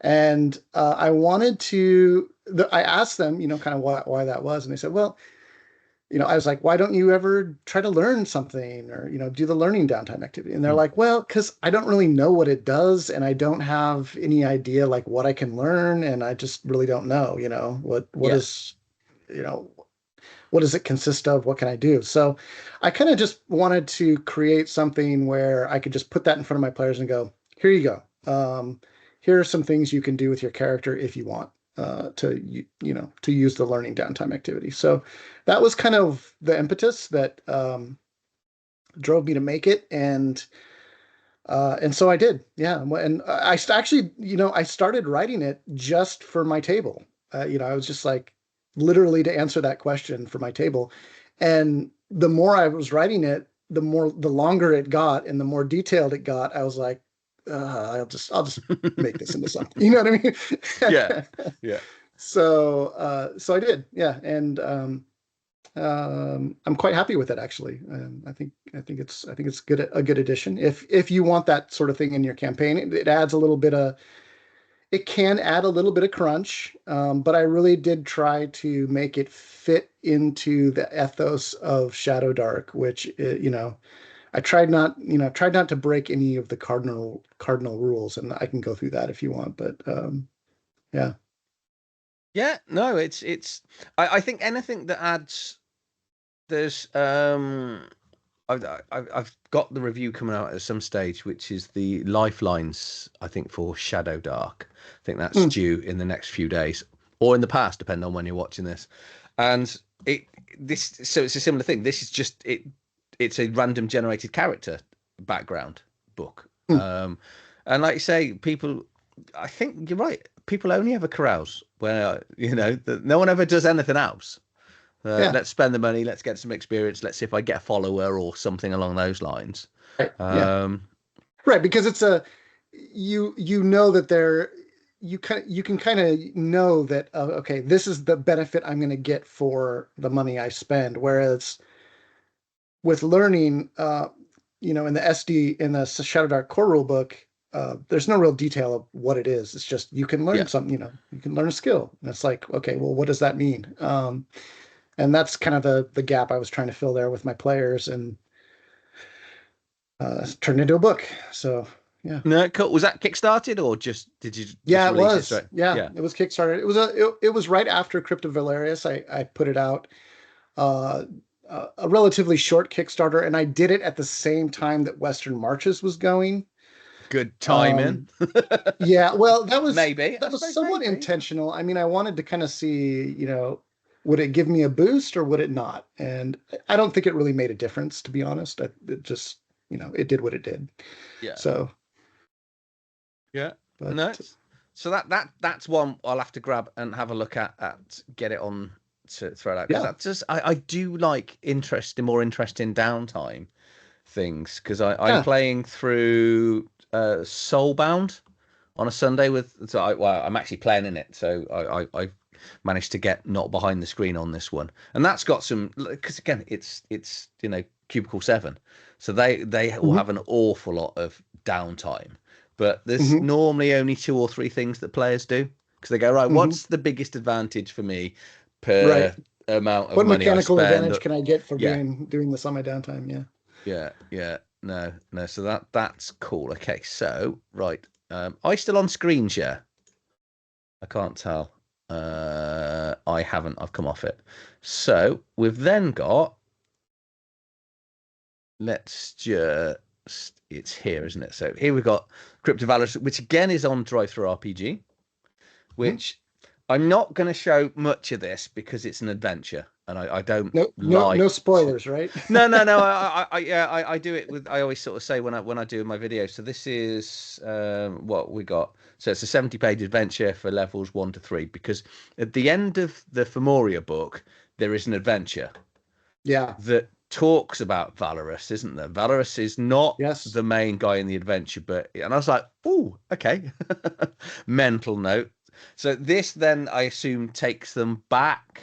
I wanted to. I asked them, kind of why that was, and they said, well, I was like, why don't you ever try to learn something or, do the learning downtime activity? And they're like, well, because I don't really know what it does. And I don't have any idea like what I can learn. And I just really don't know, what is, what does it consist of? What can I do? So I kind of just wanted to create something where I could just put that in front of my players and go, here you go. Here are some things you can do with your character if you want. To use the learning downtime activity. So that was kind of the impetus that drove me to make it, and so I did. Yeah, and I actually, I started writing it just for my table. I was just like literally to answer that question for my table, and the more I was writing it, the longer it got, and the more detailed it got. I was like, I'll just make this into something. You know what I mean? Yeah. So I did, yeah, and I'm quite happy with it actually. I think it's a good addition. If you want that sort of thing in your campaign, it adds a little bit of. It can add a little bit of crunch, but I really did try to make it fit into the ethos of Shadowdark, which I tried not to break any of the cardinal rules, and I can go through that if you want. But yeah, No, I think anything that adds. There's I've got the review coming out at some stage, which is the lifelines, I think, for Shadowdark. I think that's due in the next few days, or in the past, depending on when you're watching this. And so it's a similar thing. This is just it's a random generated character background book. And like you say, I think you're right. People only ever carouse where no one ever does anything else. Let's spend the money. Let's get some experience. Let's see if I get a follower or something along those lines. Right. Right, because it's that you can kind of know that okay, this is the benefit I'm going to get for the money I spend. Whereas with learning, in the Shadowdark core rule book, there's no real detail of what it is. It's just you can learn something. You can learn a skill. And it's like, okay, well, what does that mean? And that's kind of the gap I was trying to fill there with my players, and turned into a book. So yeah. No, cool. Was that kickstarted or just did you? Yeah, it was. It was Kickstarted. It was right after Crypto Valorous. I put it out. A relatively short Kickstarter, and I did it at the same time that Western Marches was going. Good timing. Yeah, well, that was somewhat maybe intentional. I mean, I wanted to kind of see, would it give me a boost or would it not? And I don't think it really made a difference, to be honest. It just, it did what it did. Yeah. So. Yeah. But, no. So that's one I'll have to grab and have a look at get it on to throw it out. Because that's just I do like more interesting downtime things, because I'm playing through Soulbound on a Sunday I'm actually playing in it, so I managed to get not behind the screen on this one, and that's got some, because again it's Cubicle 7, so they will have an awful lot of downtime, but there's normally only 2 or 3 things that players do because they go, right, Mm-hmm. what's the biggest advantage for me per amount of what money I mechanical spend? advantage can I get for Yeah, doing this on my downtime? yeah. No. So that's cool. Okay, so right, I still on screen share? I can't tell. I haven't. I've come off it. So we've then got. Let's just. It's here, isn't it? So here we've got Crypt of Valorous, which again is on Drive-Thru RPG. Mm-hmm. Which I'm not going to show much of this because it's an adventure, and I don't No like spoilers, right? No. I do it with. I always sort of say when I do my videos. So this is what we got. So it's a 70-page adventure for levels 1 to 3. Because at the end of the Formoria book, there is an adventure. Yeah. That talks about Valorous, isn't there? Valorous is not Yes. the main guy in the adventure, and I was like, oh, okay. Mental note. So this then, I assume, takes them back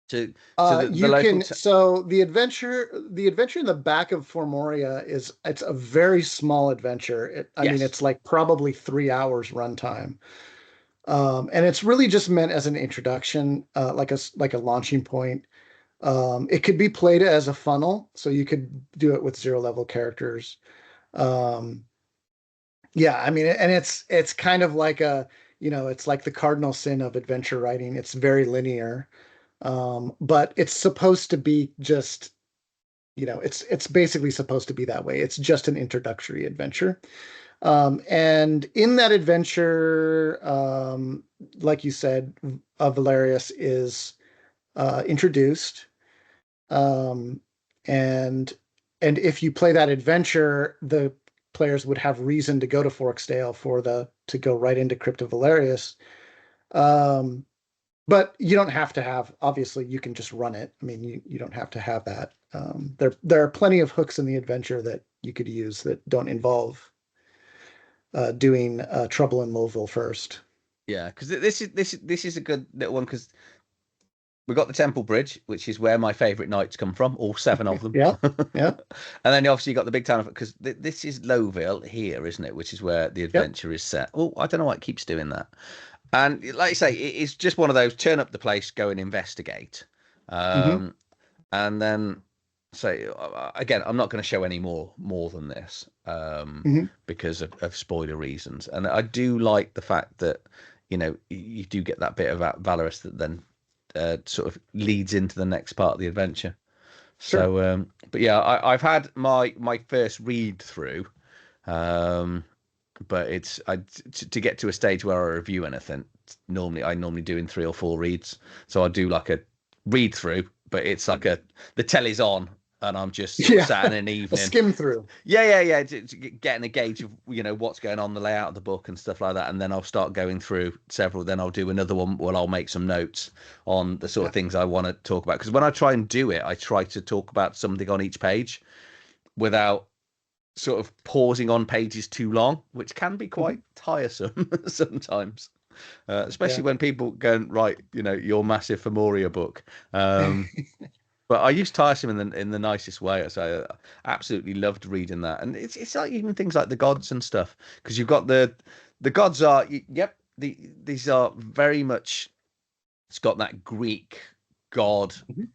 to the you local. can so the adventure in the back of Formoria it's a very small adventure. I mean, Yes. it's like probably 3 hours runtime. And it's really just meant as an introduction, like a launching point. It could be played as a funnel, so you could do it with 0 level characters. Um, yeah, I mean, and it's kind of like it's like the cardinal sin of adventure writing. It's very linear, but it's supposed to be just, it's basically supposed to be that way. It's just an introductory adventure. And in that adventure, like you said, Valerius is introduced. Um, and and if you play that adventure, the players would have reason to go to Forksdale to go right into Crypt of Valerius. Um, but you don't have to have, obviously, you can just run it. I mean, you don't have to have that. There are plenty of hooks in the adventure that you could use that don't involve doing Trouble in Louisville first. Yeah, because this is a good little one because we've got the Temple Bridge, which is where my favourite knights come from, all 7 of them. Yeah, yeah, And then obviously you got the big town of it because this is Lowville here, isn't it? Which is where the yep. adventure is set. Oh, I don't know why it keeps doing that. And like I say, it's just one of those turn up the place, go and investigate. Hmm. Um, and then say again, I'm not going to show any more than this Hmm. because of spoiler reasons. And I do like the fact that you do get that bit of Valorous that then sort of leads into the next part of the adventure. Sure. So, but yeah, I've had my first read through, but to get to a stage where I review anything. I normally do in 3 or 4 reads, so I do like a read through, but it's like the telly's on, and I'm just sort of Yeah, sat in an a evening. skim through. Yeah. To getting a gauge of what's going on, the layout of the book and stuff like that, and then I'll start going through several. Then I'll do another one. Well, I'll make some notes on the sort of things I want to talk about because when I try and do it, I try to talk about something on each page without sort of pausing on pages too long, which can be quite tiresome sometimes. Especially Yeah. when people go and write, your massive Formoria book. But I use tiresome in the nicest way. So I absolutely loved reading that, and it's like even things like the gods and stuff because you've got the gods are yep these are very much it's got that Greek god Mhm.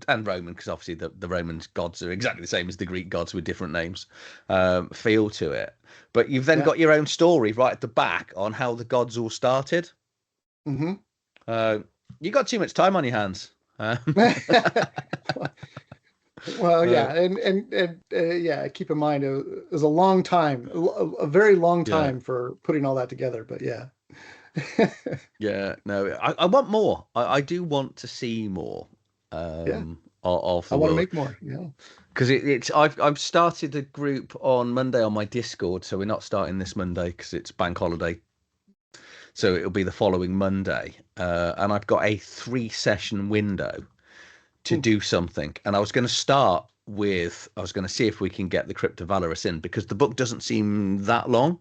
and Roman because obviously the Roman gods are exactly the same as the Greek gods with different names feel to it. But you've then Yeah. got your own story right at the back on how the gods all started. Hmm. Uh, you got too much time on your hands. Well, Uh, yeah, and yeah, keep in mind it was a long time, a very long yeah, time for putting all that together. But yeah, yeah. No, I want more. I do want to see more yeah, of I the want to world make more. Yeah. because it's I've started a group on Monday on my Discord, so we're not starting this Monday because it's bank holiday. So it'll be the following Monday, and I've got a 3-session window to Hmm. do something. And I was going to see if we can get the Crypt of Valorous in because the book doesn't seem that long.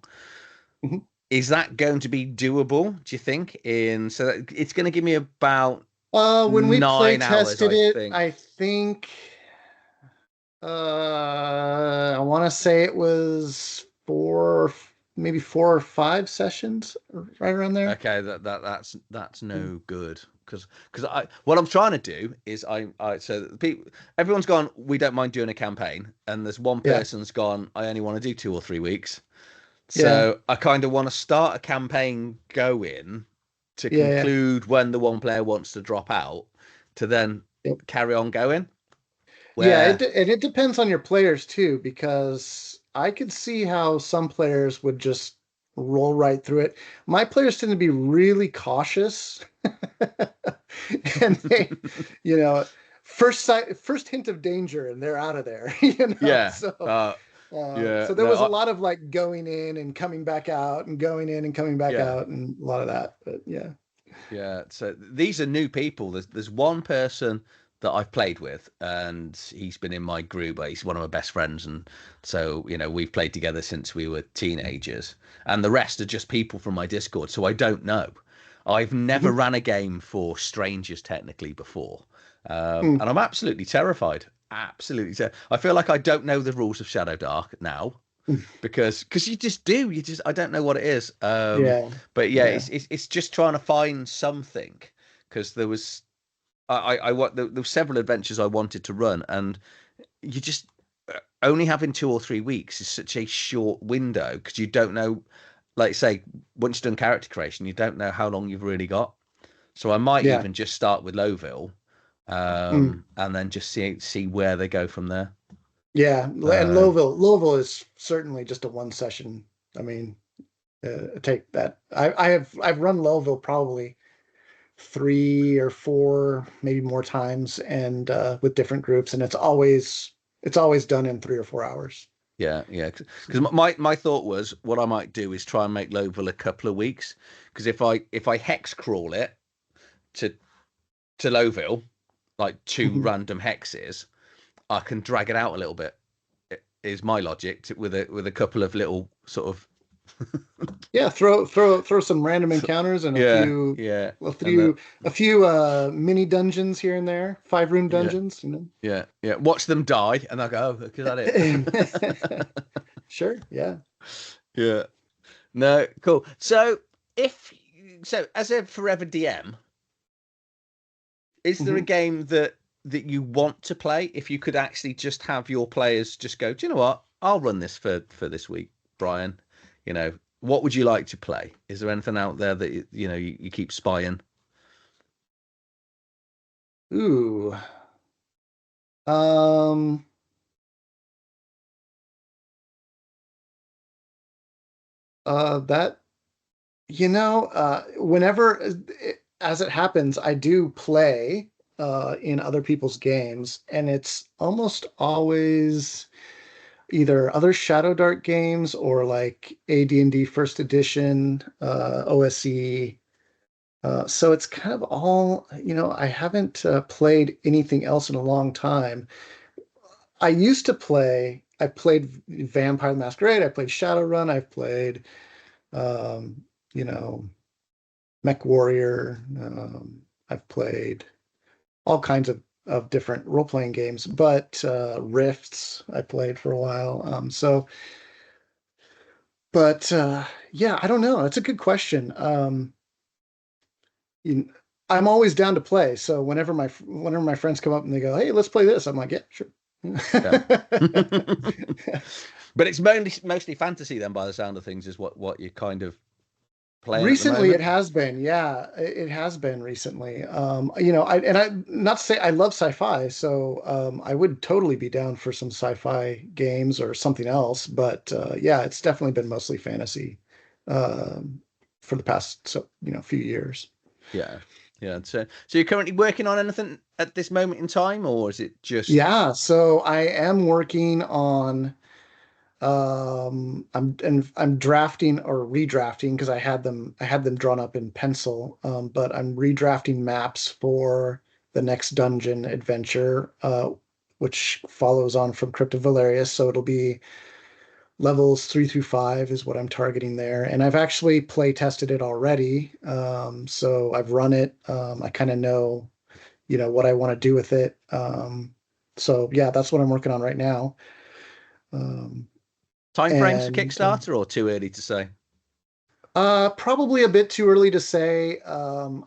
Hmm. Is that going to be doable, do you think? So it's going to give me about When we play 9 hours, tested I it, think. I think I want to say it was maybe 4 or 5 sessions, right around there. Okay, that's no good because I what I'm trying to do is I so the people everyone's gone. We don't mind doing a campaign, and there's one Yeah, person's gone. I only want to do 2 or 3 weeks. yeah, So I kind of want to start a campaign going to yeah, conclude when the one player wants to drop out to then yeah. carry on going. Yeah, Where and it depends on your players too, because I could see how some players would just roll right through it. My players tend to be really cautious, and they, you know, first hint of danger, and they're out of there. yeah, So yeah, so there no, was a lot of like going in and coming back out, and going in and coming back yeah. out, and a lot of that. But yeah. Yeah, so these are new people. There's one person that I've played with, and he's been in my group. He's one of my best friends, and so we've played together since we were teenagers. And the rest are just people from my Discord, so I don't know. I've never Mhm. ran a game for strangers technically before, Mm. and I'm absolutely terrified. Absolutely, I feel like I don't know the rules of Shadowdark now because you just do I don't know what it is, Yeah, but yeah, yeah, it's just trying to find something because there was there were several adventures I wanted to run, and you just only having 2 or 3 weeks is such a short window because you don't know, like say, once you've done character creation you don't know how long you've really got. So I might yeah. even just start with Lowville, Mm. and then just see where they go from there. Yeah, and um Louisville is certainly just a one session. I mean, take that. I've run Louisville probably 3 or 4, maybe more times, and with different groups, and it's always done in 3 or 4 hours. Yeah, yeah. Because So, my thought was what I might do is try and make Lowville a couple of weeks. Because if I hex crawl it to Lowville, like two mhm. random hexes, I can drag it out a little bit. Is my logic with a couple of little sort of Yeah, throw some random encounters and a yeah, few yeah, a and few a few mini dungeons here and there, 5 room yeah, dungeons, yeah, yeah. Watch them die, and I go, oh, is that it? Sure, yeah. Yeah. No, cool. So if as a forever DM, is there a Mhm. game that you want to play if you could actually just have your players just go, do you know what? I'll run this for this week, Brian. What would you like to play? Is there anything out there that you keep spying? Ooh. Um, that, whenever, as it happens, I do play in other people's games, and it's almost always either other Shadowdark games or like AD&D First Edition, OSE. So it's kind of all, I haven't played anything else in a long time. I played Vampire the Masquerade, I played Shadowrun, I've played, um, you know, Mech Warrior, I've played all kinds of different role-playing games, but Rifts I played for a while. But yeah, I don't know. It's a good question. You, I'm always down to play. So whenever my friends come up and they go, "Hey, let's play this," I'm like, "Yeah, sure." Yeah. But it's mostly fantasy then, by the sound of things, is what you're kind of playing at the Recently, it moment. has been. Yeah, it has been recently. I not to say I love sci-fi, so I would totally be down for some sci-fi games or something else. But yeah, it's definitely been mostly fantasy um, for the past few years. Yeah. Yeah. So you're currently working on anything at this moment in time, or is it just Yeah, so I am working on I'm drafting or redrafting because I had them drawn up in pencil, but I'm redrafting maps for the next dungeon adventure, which follows on from Crypt of Valerius. So it'll be levels 3 through 5 is what I'm targeting there. And I've actually play tested it already. So I've run it. I kind of know, what I want to do with it. So yeah, that's what I'm working on right now. Um, Time frames for And Kickstarter, or too early to say? probably a bit too early to say. I'm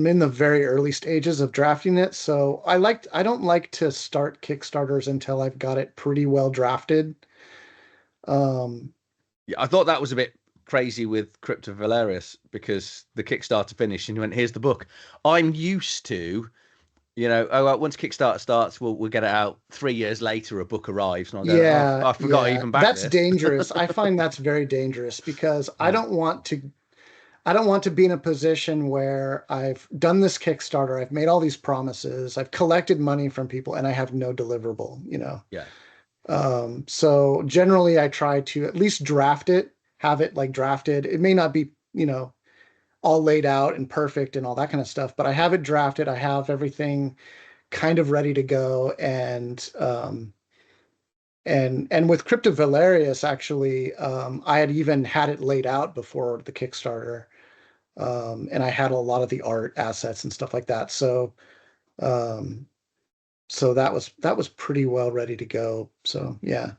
in the very early stages of drafting it, so I don't like to start Kickstarters until I've got it pretty well drafted. Um, Yeah, I thought that was a bit crazy with Crypto Valerius because the Kickstarter finished and you went, "Here's the book." I'm used to, once Kickstarter starts, we'll get it out. 3 years later, a book arrives, and I'll go, "Oh, yeah, I forgot I yeah, even backed that's this." dangerous. I find that's very dangerous because Yeah, I don't want to be in a position where I've done this Kickstarter, I've made all these promises, I've collected money from people, and I have no deliverable, you know. yeah, So generally I try to at least draft it, have it like drafted. It may not be, all laid out and perfect and all that kind of stuff, but I have it drafted. I have everything kind of ready to go. And with Crypto Valerius, actually, I had even had it laid out before the Kickstarter. And I had a lot of the art assets and stuff like that. Um, so that was pretty well ready to go. So yeah.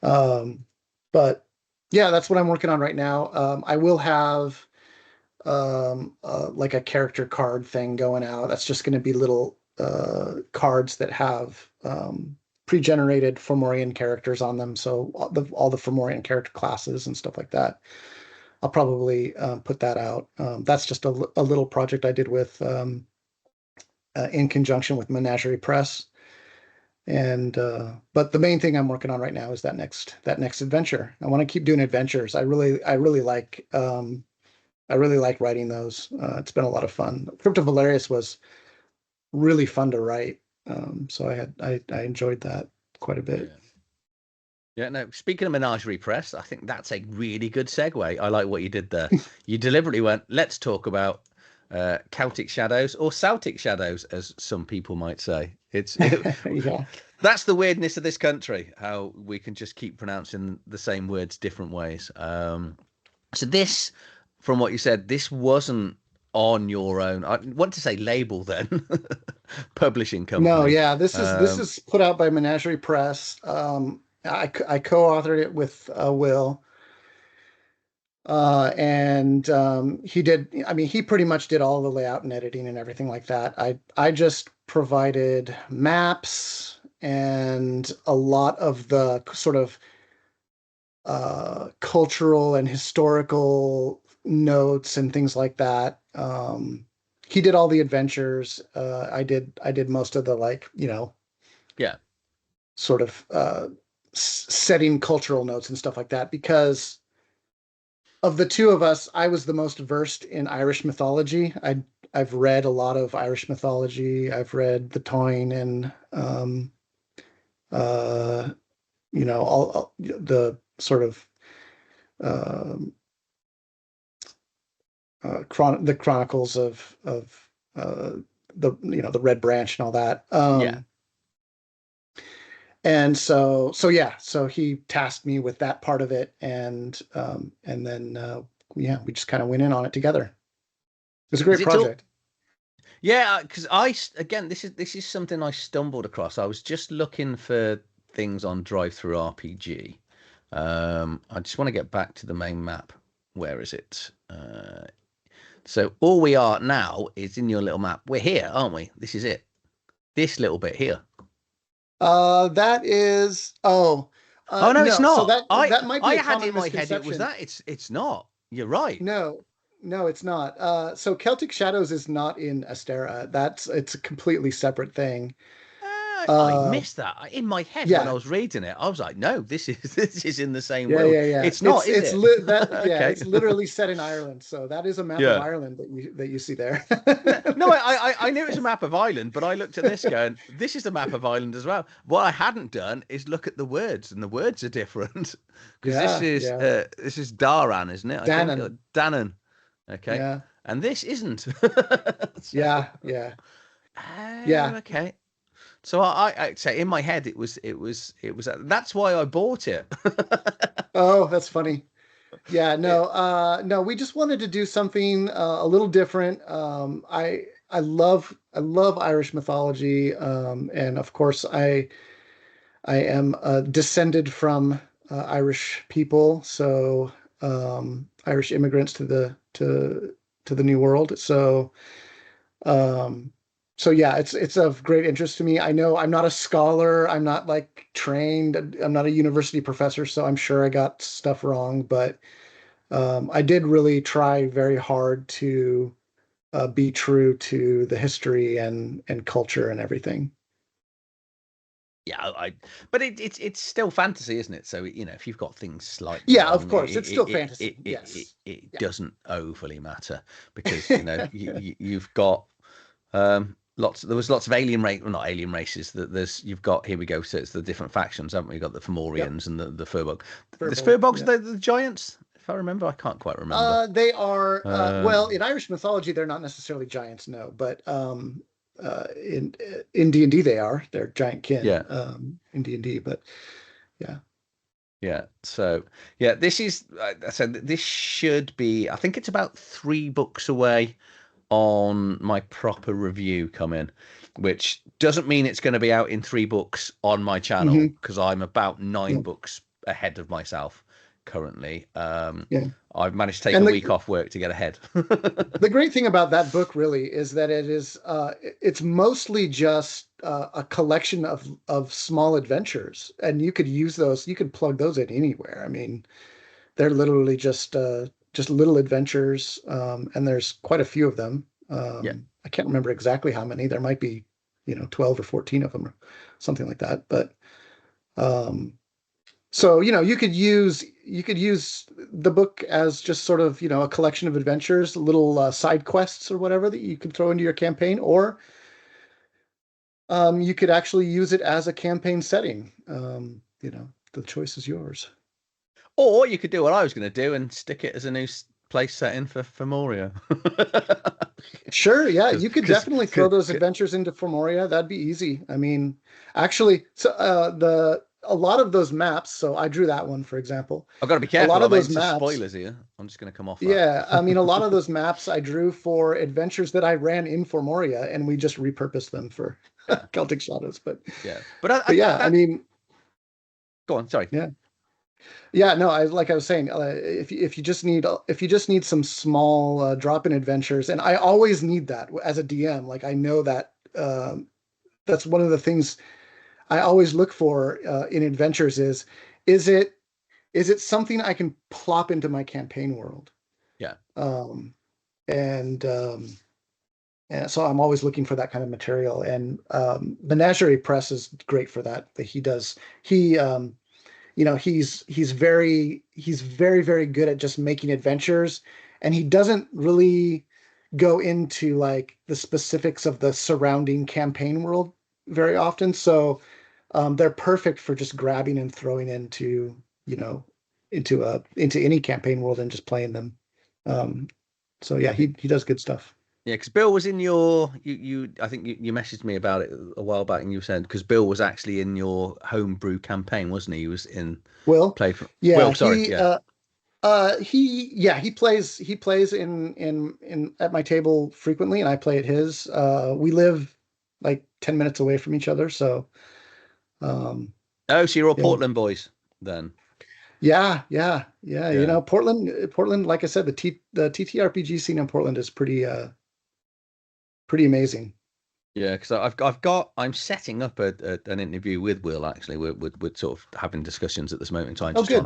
Um, but yeah, that's what I'm working on right now. I will have like a character card thing going out. That's just going to be little cards that have pre-generated Formorian characters on them. So all the Formorian character classes and stuff like that. I'll probably put that out. That's just a little project I did with in conjunction with Menagerie Press. And but the main thing I'm working on right now is that next adventure. I want to keep doing adventures. I really like writing those. It's been a lot of fun. Crypto Valerius was really fun to write. So I enjoyed that quite a bit. yeah. Yeah, no, speaking of Menagerie Press, I think that's a really good segue. I like what you did there. You deliberately went, let's talk about Celtic Shadows, or Celtic Shadows, as some people might say. Yeah. That's the weirdness of this country, how we can just keep pronouncing the same words different ways. So this, from what you said, this wasn't on your own. I want to say label then, publishing No, company. yeah, this is put out by Menagerie Press. I co-authored it with Will. And he did, I mean, he pretty much did all the layout and editing and everything like that. I just provided maps and a lot of the sort of cultural and historical notes and things like that. He did all the adventures. I did most of the, like, Yeah, sort of setting cultural notes and stuff like that, because of the two of us, I was the most versed in Irish mythology. I've read a lot of Irish mythology. I've read the Táin and uh, all the sort of um, the chronicles of the Red Branch and all that. yeah. And so yeah, so he tasked me with that part of it, and then yeah, we just kind of went in on it together. It was a Is great it all? project. Yeah, because again, this is something I stumbled across. I was just looking for things on Drive Through RPG. I just want to get back to the main map. Where is it? So all we are now is in your little map. We're here, aren't we? This is it. This little bit here. That is Oh no, it's no. So not. that I that might be I a had common in my head it was misconception. that. It's not. You're right. No, no, it's not. So Celtic Shadows is not in Astera. It's a completely separate thing. I Uh, missed that in my head when I yeah, was reading it. I was like, no, this is this is in the same yeah, world. yeah, yeah. It's not, is it? Okay. It's literally set in Ireland. So that is a map of Yeah. Ireland that you see there. No, I knew it was a map of Ireland, but I looked at this going, this is the map of Ireland as well. What I hadn't done is look at the words, and the words are different because Yeah, yeah. this is Daran, isn't it? I think or Dannon. Dannon. Okay, Yeah, and this isn't. So, yeah, yeah, oh, yeah. okay. So I say in my head it was that's why I bought it. Oh, that's funny. Yeah, no, we just wanted to do something a little different. I love Irish mythology, and of course, I am descended from Irish people, so Irish immigrants to the New World. Um, so yeah, it's of great interest to me. I know I'm not a scholar. I'm not like trained. I'm not a university professor, so I'm sure I got stuff wrong. But I did really try very hard to be true to the history and culture and everything. Yeah, but it's still fantasy, isn't it? So if you've got things slightly Yeah, of wrong, course, it's still fantasy. Yes. it Yeah. doesn't overly matter because you've got lots. There was lots of alien race, well, not alien races. That you've got here we go. So it's the different factions, haven't we? You've got the Yep. Fomorians and the Furbog. The Verbal. Furbogs, Yeah. the giants. If I remember, I can't quite remember. They are well, Um, in Irish mythology, they're not necessarily giants, no, but in D&D they are. They're giant kin yeah, in D&D, but yeah. yeah. So yeah, this is. I said this should be. I think it's about 3 books away on my proper review coming, which doesn't mean it's going to be out in 3 books on my channel Hmm. because I'm about nine Yeah. books ahead of myself currently. Yeah. I've managed to take a And week off work to get ahead. the great thing about that book really is that it's mostly just a collection of small adventures, and you could use those, you could plug those in anywhere. I mean, they're literally just little adventures, and there's quite a few of them. Yeah. I can't remember exactly how many. There might be, 12 or 14 of them or something like that. But um, so, you could use the book as just sort of, a collection of adventures, little side quests or whatever that you could throw into your campaign, or you could actually use it as a campaign setting. The choice is yours. Or you could do what I was going to do and stick it as a new place setting for Formoria. Sure, yeah, Because you could definitely throw those adventures into Formoria. That'd be easy. I mean, actually, so the a lot of those maps. So I drew that one, for example. I've got to be A lot careful. I of made those some maps. spoilers here. I'm just going to come off that. Yeah, I mean, a lot of those maps I drew for adventures that I ran in Formoria, and we just repurposed them for Yeah, Celtic Shadows. But yeah. But but yeah, I that. mean, Go on. Sorry. yeah. Yeah, no, like I was saying, if you just need some small drop-in adventures, and I always need that as a DM. Like I know that that's one of the things I always look for in adventures is it is it something I can plop into my campaign world? Yeah. Um, and so I'm always looking for that kind of material. And Menagerie Press is great for that. That he does. He's very, very good at just making adventures, and he doesn't really go into like the specifics of the surrounding campaign world very often. So they're perfect for just grabbing and throwing you know, into any campaign world and just playing them. Um, so yeah, he does good stuff. Yeah, because Bill was in your I think you messaged me about it a while back, and you said because Bill was actually in your homebrew campaign, wasn't he? He was in Will, played for yeah, Will. Sorry, yeah, he plays in at my table frequently, and I play at his. We live like 10 minutes away from each other, so um, oh, so you're all yeah. Portland boys then? Yeah, yeah, yeah. Yeah, Portland, like I said, the TTRPG scene in Portland is pretty amazing. yeah. Because I'm setting up an interview with Will. Actually, we're sort of having discussions at this moment in time, Oh, just trying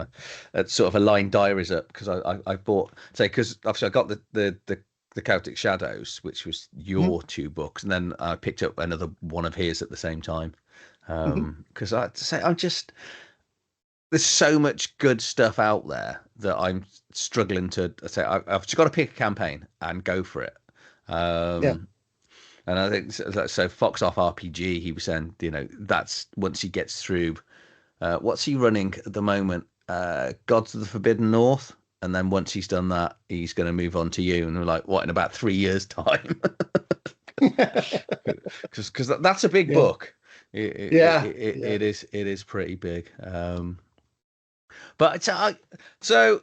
good. to sort of align diaries up. Because I bought because obviously I got the Celtic Shadows, which was Mhm, your 2 books, and then I picked up another one of his at the same time. mhm. Because I say I'm just there's so much good stuff out there that I'm struggling to say I've just got to pick a campaign and go for it. Yeah. Um, and I think so. Fox Off RPG, he was saying, that's once he gets through. What's he running at the moment? Gods of the Forbidden North. And then once he's done that, he's going to move on to you. And we're like, what, in about 3 years' time? Because that's a big Yeah. book. Yeah. Yeah. It is pretty big. But so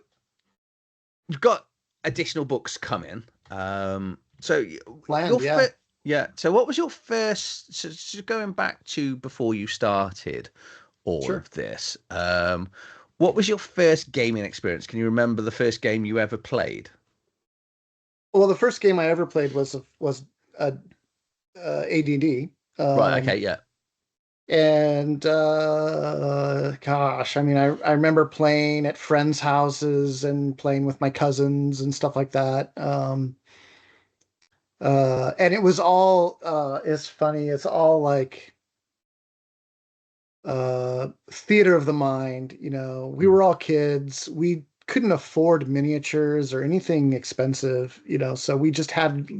you've got additional books coming. So Planned. Yeah. yeah. So what was your first? So going back to before you started all Sure. of this, What was your first gaming experience? Can you remember the first game you ever played? Well, the first game I ever played was AD&D. Right. Okay. Yeah. And gosh, I mean, I remember playing at friends' houses and playing with my cousins and stuff like that. And it was all it's funny, it's all like theater of the mind, you know. We were all kids. We couldn't afford miniatures or anything expensive, you know, so we just had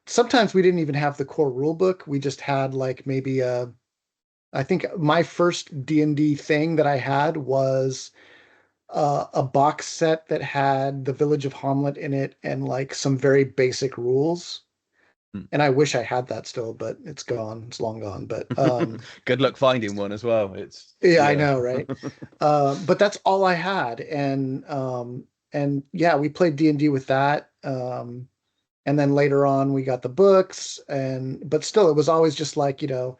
sometimes we didn't even have the core rule book. We just had like maybe I think my first D&D thing that I had was a box set that had the Village of Hamlet in it and like some very basic rules. Hmm. And I wish I had that still, but it's gone. It's long gone. But Good luck finding one as well. It's yeah, I yeah. know, right? But that's all I had, and yeah, we played D&D with that. And then later on, we got the books, and but still, it was always just like, you know,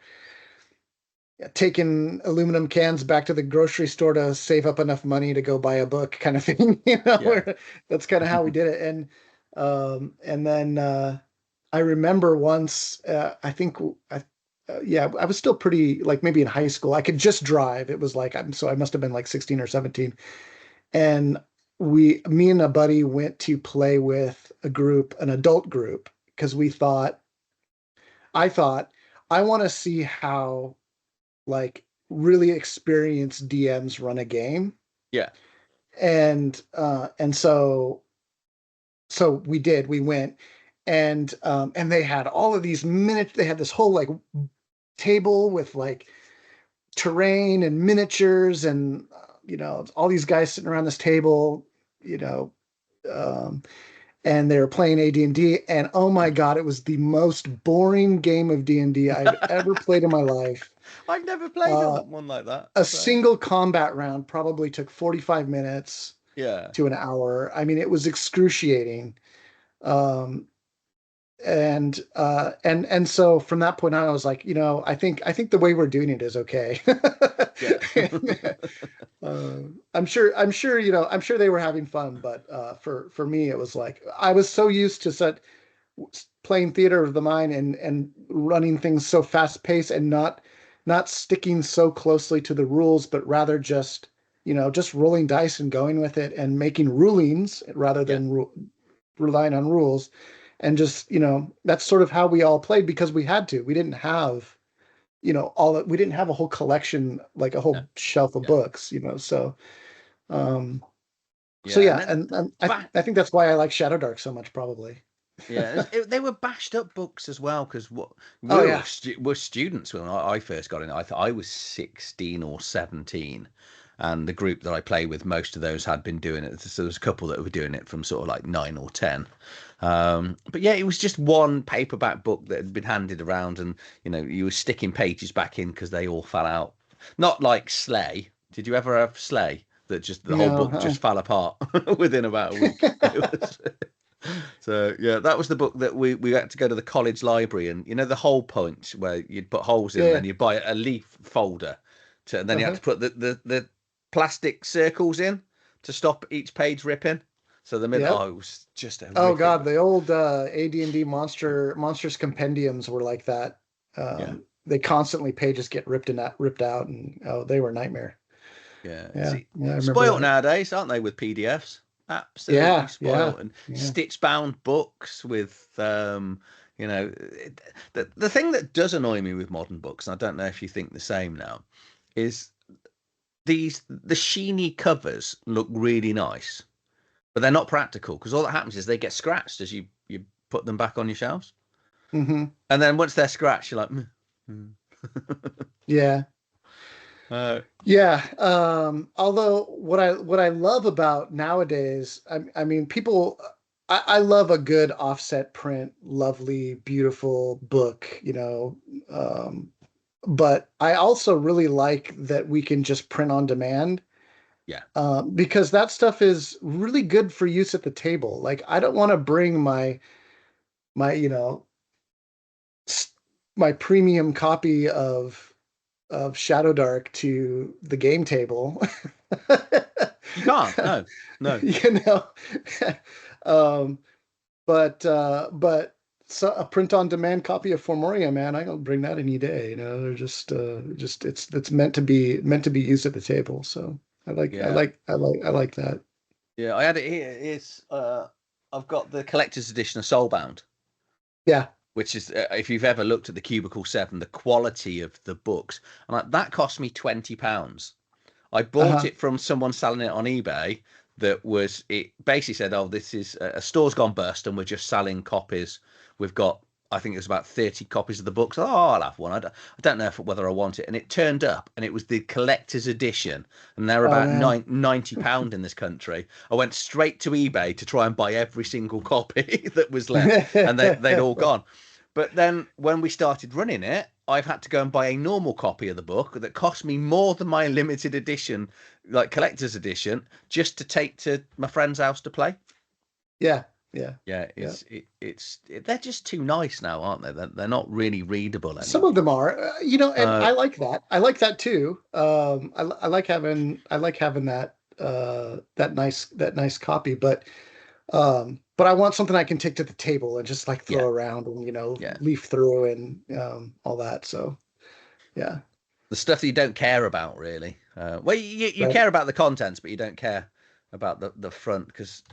taking aluminum cans back to the grocery store to save up enough money to go buy a book kind of thing, you know. Yeah. That's kind of how we did it. And then I remember once I think yeah, I was still pretty like maybe in high school. I could just drive. It was like I must have been like 16 or 17. And me and a buddy went to play with an adult group, because I thought I want to see how like really experienced DMs run a game. Yeah. And so we did. We went, and they had all of these minutes. They had this whole like table with like terrain and miniatures, and you know, all these guys sitting around this table, you know, um, and they were playing AD&D, and oh my god, it was the most boring game of D&D I've ever played in my life. I've never played Uh, one like that. a So single combat round probably took 45 minutes yeah. to an hour. I mean, it was excruciating. Um, and so from that point on, I was like, you know, I think the way we're doing it is okay. Yeah. uh, I'm sure, you know, I'm sure they were having fun, but for me, it was like I was so used to playing theater of the mind and running things so fast paced and not sticking so closely to the rules, but rather just, you know, just rolling dice and going with it and making rulings rather Yeah. than relying on rules. And just, you know, that's sort of how we all played, because we had to. We didn't have, you know, we didn't have a whole collection, like a No. whole shelf of Yeah. books, you know. Um, so Yeah. And yeah, then and I think that's why I like Shadowdark so much, probably. yeah, they were bashed up books as well because what Oh we yeah. were students when I first got in. I was 16 or 17, and the group that I play with, most of those had been doing it. So there was a couple that were doing it from sort of like 9 or 10. But yeah, it was just one paperback book that had been handed around, and you know you were sticking pages back in because they all fell out. Not like Slay. Did you ever have Slay? That just the whole No. book just fell apart within about a week. So yeah, that was the book that we had to go to the college library, and you know the hole punch where you'd put holes in, and Yeah. then you buy a leaf folder, and then you had Uh-huh. to put the plastic circles in to stop each page ripping. So the middle, Yep. oh, it was just Oh horrific. God, the old AD&D monsters compendiums were like that. Yeah, They constantly pages get ripped out, and oh, they were a nightmare. yeah. Yeah, See, yeah, I remember spoilt that. nowadays, aren't they, with PDFs? Absolutely Yeah, yeah, spoilt, and yeah. stitch bound books with you know, the thing that does annoy me with modern books, and I don't know if you think the same now, is the sheeny covers look really nice, but they're not practical because all that happens is they get scratched as you put them back on your shelves, Hmm. and then once they're scratched, you're like, mm. Yeah, uh, yeah. Although what I love about nowadays, I mean, people. I love a good offset print, lovely, beautiful book, you know. But I also really like that we can just print on demand, yeah, because that stuff is really good for use at the table. Like, I don't want to bring my you know my premium copy of Shadowdark to the game table. You can't. No, no. You know, um, but so a print on demand copy of Formoria, man, I don't bring that any day. You know, they're just it's meant to be used at the table. So Yeah, I like that. yeah. I had it here. I've got the collector's edition of Soulbound, Yeah. which is if you've ever looked at the Cubicle 7, the quality of the books, and like, that cost me £20. I bought Uh-huh. it from someone selling it on eBay. It basically said, "Oh, this is a store's gone bust, and we're just selling copies. We've got, I think it was about 30 copies of the books. Oh, I'll have one. I don't know whether I want it." And it turned up, and it was the collector's edition, and they're Oh about man. £90 in this country. I went straight to eBay to try and buy every single copy that was left, and they'd all gone. But then when we started running it, I've had to go and buy a normal copy of the book that cost me more than my limited edition, like collector's edition, just to take to my friend's house to play. Yeah. Yeah. Yeah, Yeah. they're just too nice now, aren't they? They're not really readable Some of anymore. them are, you know, and Uh, I like that. I like that too. I like having that that nice copy, but I want something I can take to the table and just like throw yeah, around and, you know, yeah. leaf through and all that. So yeah, The stuff that you don't care about, really. Well, you right. care about the contents, but you don't care about the front because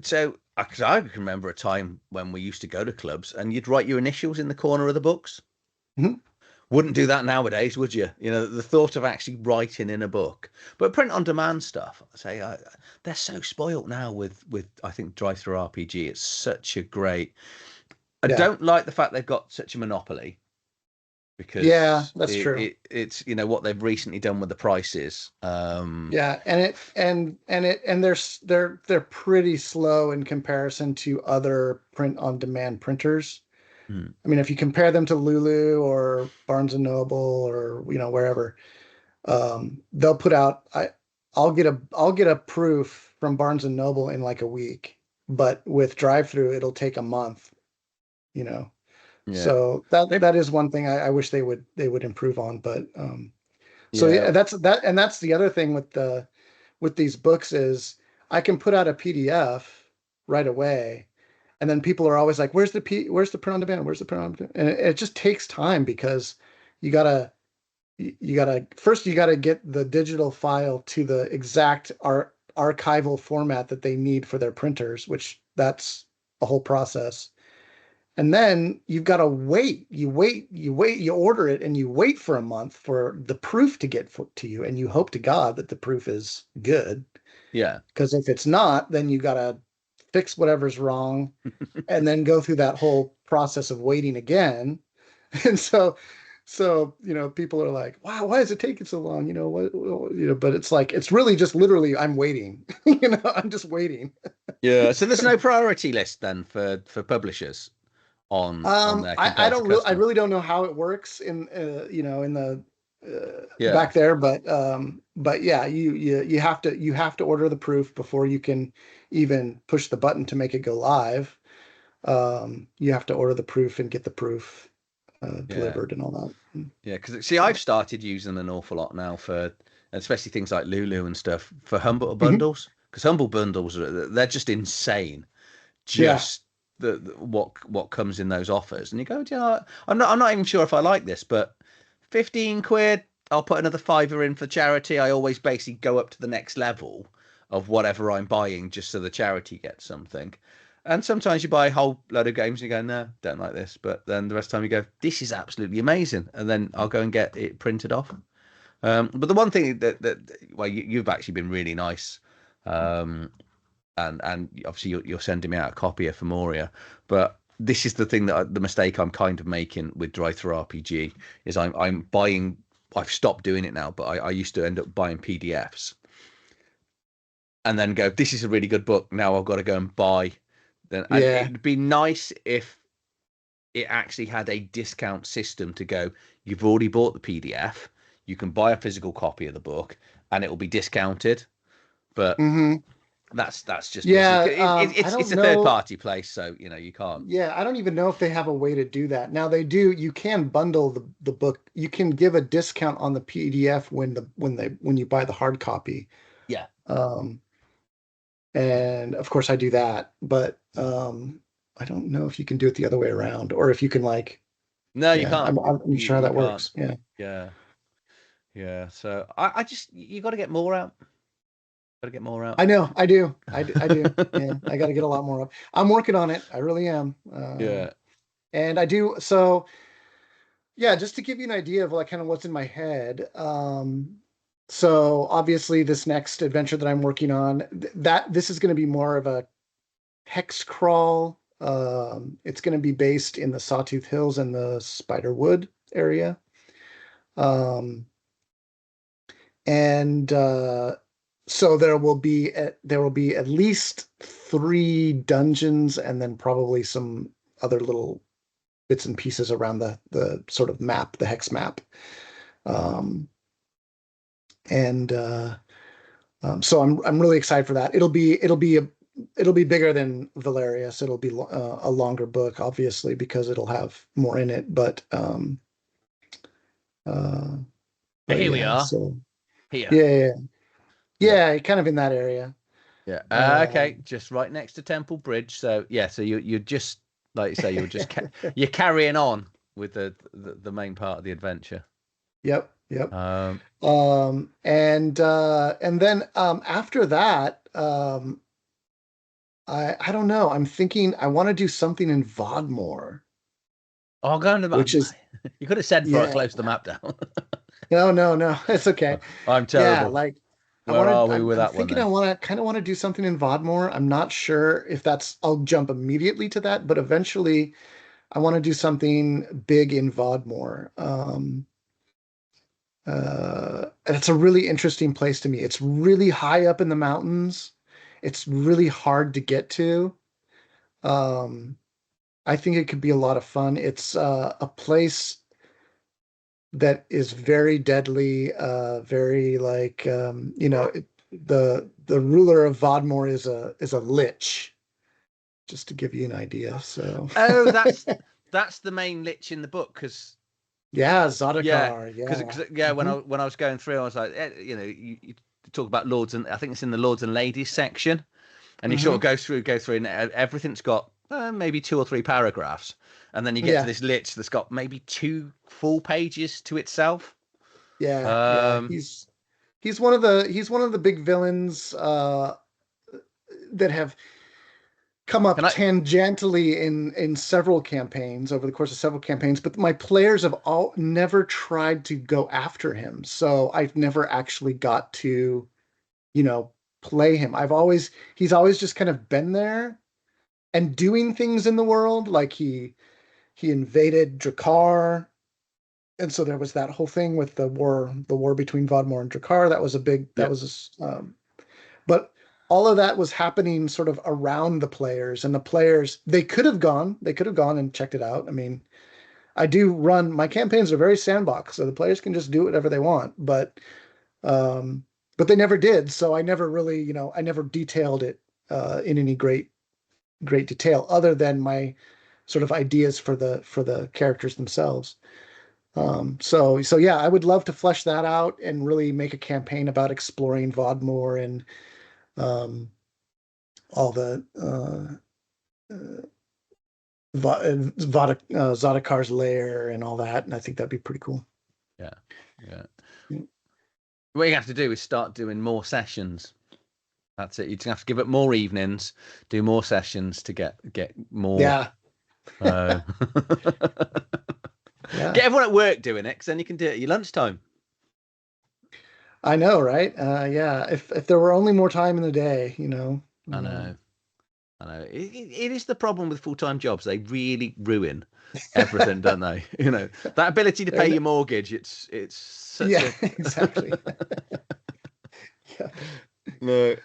so. Because I can remember a time when we used to go to clubs and you'd write your initials in the corner of the books. Mhm. Wouldn't do that nowadays, would you? You know, the thought of actually writing in a book, but print on demand stuff. I say they're so spoilt now with I think Drive Through RPG. It's such a great. I Yeah, don't like the fact they've got such a monopoly yeah, because that's true. it's what they've recently done with the prices. Yeah, and they're pretty slow in comparison to other print on demand printers. Hmm, I mean, if you compare them to Lulu or Barnes and Noble or you know wherever, they'll put out I'll get a proof from Barnes and Noble in like a week, but with drive through it'll take a month, you know. yeah, So they that is one thing I wish they would improve on. But so yeah yeah, that's the other thing with with these books is I can put out a PDF right away, and then people are always like, where's the print on demand? Where's the print on demand? And it just takes time because you gotta you gotta first you gotta get the digital file to the exact archival format that they need for their printers, which that's a whole process. And then you've got to wait. You order it and you wait for a month for the proof to get to you. And you hope to God that the proof is good. yeah Because if it's not, then you got to fix whatever's wrong and then go through that whole process of waiting again. And so, you know, people are like, wow, why is it taking so long? You know, you know, but it's like, it's really just literally, I'm waiting, you know, I'm just waiting. yeah. So there's no priority list then for publishers on there I compared to don't really, I customer. really don't know how it works in, you know, in the Yeah, back there, but yeah, you have to order the proof before you can even push the button to make it go live. You have to order the proof and get the proof yeah. delivered and all that. Yeah, because see, I've started using them an awful lot now for, especially things like Lulu and stuff for humble Mhm. bundles. Because humble bundles they're just insane. Yeah. Just what comes in those offers, and you go, "Do you know, what? I'm not even sure if I like this, but 15 quid, I'll put another fiver in for charity. I always basically go up to the next level of whatever I'm buying just so the charity gets something. And sometimes you buy a whole load of games and you go, no, don't like this. But then the rest of the time you go, this is absolutely amazing. And then I'll go and get it printed off. But the one thing that well, you've actually been really nice. Um, and obviously you're sending me out a copy of Formoria. But this is the thing the mistake I'm kind of making with Drive Through RPG is I'm buying. I've stopped doing it now, but I used to end up buying PDFs and then go, this is a really good book. Now I've got to go and buy. Then and Yeah. it'd be nice if it actually had a discount system to go. You've already bought the PDF. You can buy a physical copy of the book, and it will be discounted. But Hmm. That's just Yeah, it's a third party place, so you can't. Yeah, I don't even know if they have a way to do that. Now they do. You can bundle the book. You can give a discount on the PDF when you buy the hard copy. Yeah. And of course I do that, but I don't know if you can do it the other way around, or if you can like. No, you Yeah, can't. I'm sure how You that can't. works. Yeah. Yeah. So I just you got to get more out. Got to get more out. I know. I do. I do. Yeah, I got to get a lot more up. I'm working on it. I really am. Yeah. And I do. So yeah, just to give you an idea of like kind of what's in my head. So obviously this next adventure that I'm working on, this is going to be more of a hex crawl. It's going to be based in the Sawtooth Hills and the Spiderwood area. And so there will be at least 3 dungeons, and then probably some other little bits and pieces around the sort of map, the hex map. And so I'm really excited for that. It'll be bigger than Valerius. It'll be a longer book, obviously, because it'll have more in it. But Here we yeah, are. so Here. Yeah, kind of in that area. Yeah. Okay. Just right next to Temple Bridge. So yeah. So you're just like you say. You're carrying on with the main part of the adventure. Yep. And then after that, I don't know. I'm thinking I want to do something in Vodmore. Oh, go on the map. Which is you could have said before I closed the map down. No, it's okay. I'm terrible. Yeah, like Where are we with I'm that one thinking then? I kind of want to do something in Vodmore. I'm not sure if I'll jump immediately to that, but eventually I want to do something big in Vodmore. And it's a really interesting place to me. It's really high up in the mountains. It's really hard to get to. Um, I think it could be a lot of fun. It's a place that is very deadly, very like the ruler of Vodmore is a lich, just to give you an idea. So Oh, that's the main lich in the book because yeah, Zodakar, when I was going through, I was like, you talk about lords, and I think it's in the lords and ladies section, and you sort of go through, and everything's got maybe 2 or 3 paragraphs, and then you get to this lich that's got maybe 2 full pages to itself. He's one of the big villains that have come up tangentially in several campaigns over the course of several campaigns, but my players have all never tried to go after him, so I've never actually got to play him. He's always just kind of been there and doing things in the world. Like he invaded Drakkar, and so there was that whole thing with the war between Vodmore and Drakkar. That was a big but all of that was happening sort of around the players, and the players, they could have gone and checked it out. I mean, I do run, my campaigns are very sandbox, so the players can just do whatever they want, but they never did. So I never really, I never detailed it in any great detail, other than my sort of ideas for the characters themselves. So yeah, I would love to flesh that out and really make a campaign about exploring Vodmore and all the Zadakar's lair and all that, and I think that'd be pretty cool. Yeah. What you have to do is start doing more sessions. That's it. You just have to give it more evenings, do more sessions to get more. Yeah. Get everyone at work doing it, because then you can do it at your lunchtime. I know, right? Yeah. If there were only more time in the day, I know. It is the problem with full-time jobs. They really ruin everything, don't they? That ability to pay your mortgage. It's such exactly. Yeah.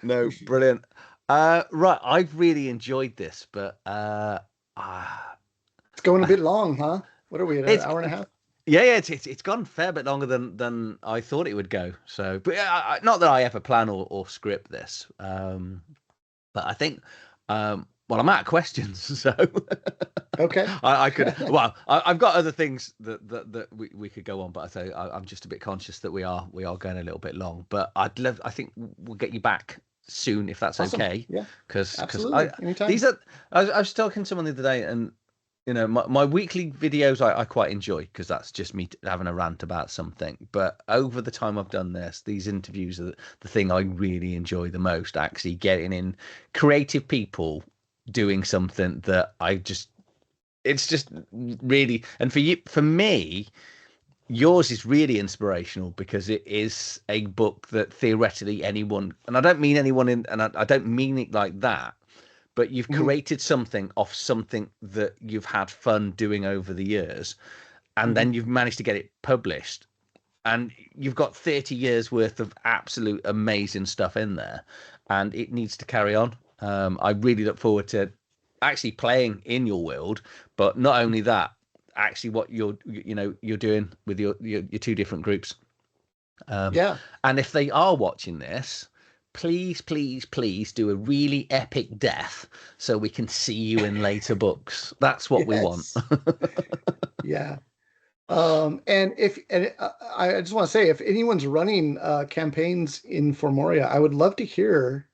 No, brilliant. Right, I've really enjoyed this, but it's going a bit long, huh? What are we at, an hour and a half? Yeah, it's gone a fair bit longer than I thought it would go. So, but not that I ever plan or script this. But I think, well, I'm out of questions, so Okay. I could. Well, I've got other things that we could go on, but I'm just a bit conscious that we are going a little bit long. But I think we'll get you back soon if that's Awesome. okay. Yeah. Because anytime. these are. I was talking to someone the other day, and my weekly videos I quite enjoy because that's just me having a rant about something. But over the time I've done this, these interviews are the thing I really enjoy the most. Actually, getting in creative people doing something that it's just really, and for me, yours is really inspirational because it is a book that theoretically anyone, and I don't mean anyone and I don't mean it like that, but you've created something off something that you've had fun doing over the years, and then you've managed to get it published, and you've got 30 years worth of absolute amazing stuff in there, and it needs to carry on. I really look forward to actually playing in your world, but not only that, actually what you're doing with your two different groups. Yeah. And if they are watching this, please do a really epic death so we can see you in later books. That's what we want. Yeah. And I just want to say, if anyone's running campaigns in Formoria, I would love to hear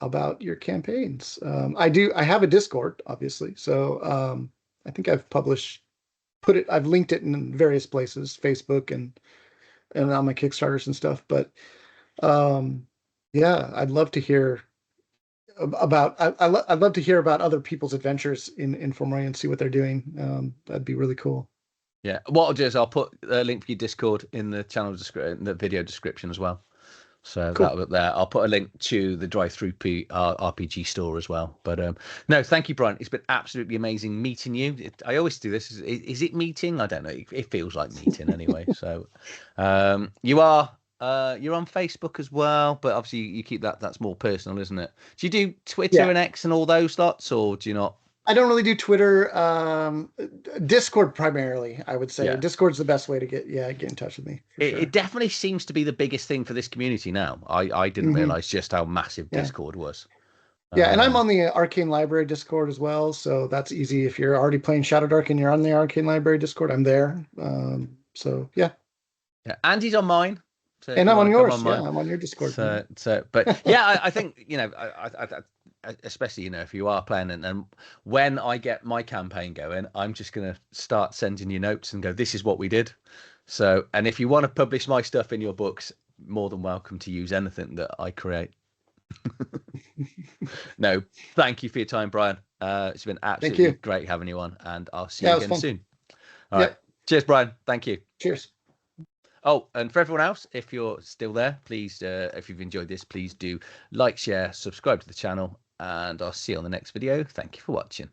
about your campaigns. I have a Discord, obviously. So I think I've I've linked it in various places, Facebook and on my Kickstarters and stuff. But yeah, I'd love to hear about I'd love to hear about other people's adventures in Formoria and see what they're doing. That'd be really cool. Yeah, what I'll do is I'll put a link for your Discord in the channel description, the video description as well. So Cool. that'll be there. I'll put a link to the Drive-Through RPG store as well. But no, thank you, Bryan. It's been absolutely amazing meeting you. I always do this. Is it meeting? I don't know. It feels like meeting anyway. So you're on Facebook as well, but obviously you keep that's more personal, isn't it? Do you do Twitter and X and all those lots, or do you not? I don't really do Twitter. Discord primarily, I would say. Yeah. Discord's the best way to get in touch with me. It definitely seems to be the biggest thing for this community now. I didn't realize just how massive Discord was. Yeah, and I'm on the Arcane Library Discord as well, so that's easy. If you're already playing Shadowdark and you're on the Arcane Library Discord, I'm there. So yeah. Yeah, Andy's on mine. So and I'm on yours. Yeah, I'm on your Discord. But yeah, I think I especially if you are playing and when I get my campaign going, I'm just gonna start sending you notes and go, this is what we did. So, and if you want to publish my stuff in your books, more than welcome to use anything that I create. No, thank you for your time, Bryan. It's been absolutely great having you on, and I'll see you again soon. All right. Cheers, Bryan. Thank you. Cheers. Oh, and for everyone else, if you're still there, please, if you've enjoyed this, please do like, share, subscribe to the channel, and I'll see you on the next video. Thank you for watching.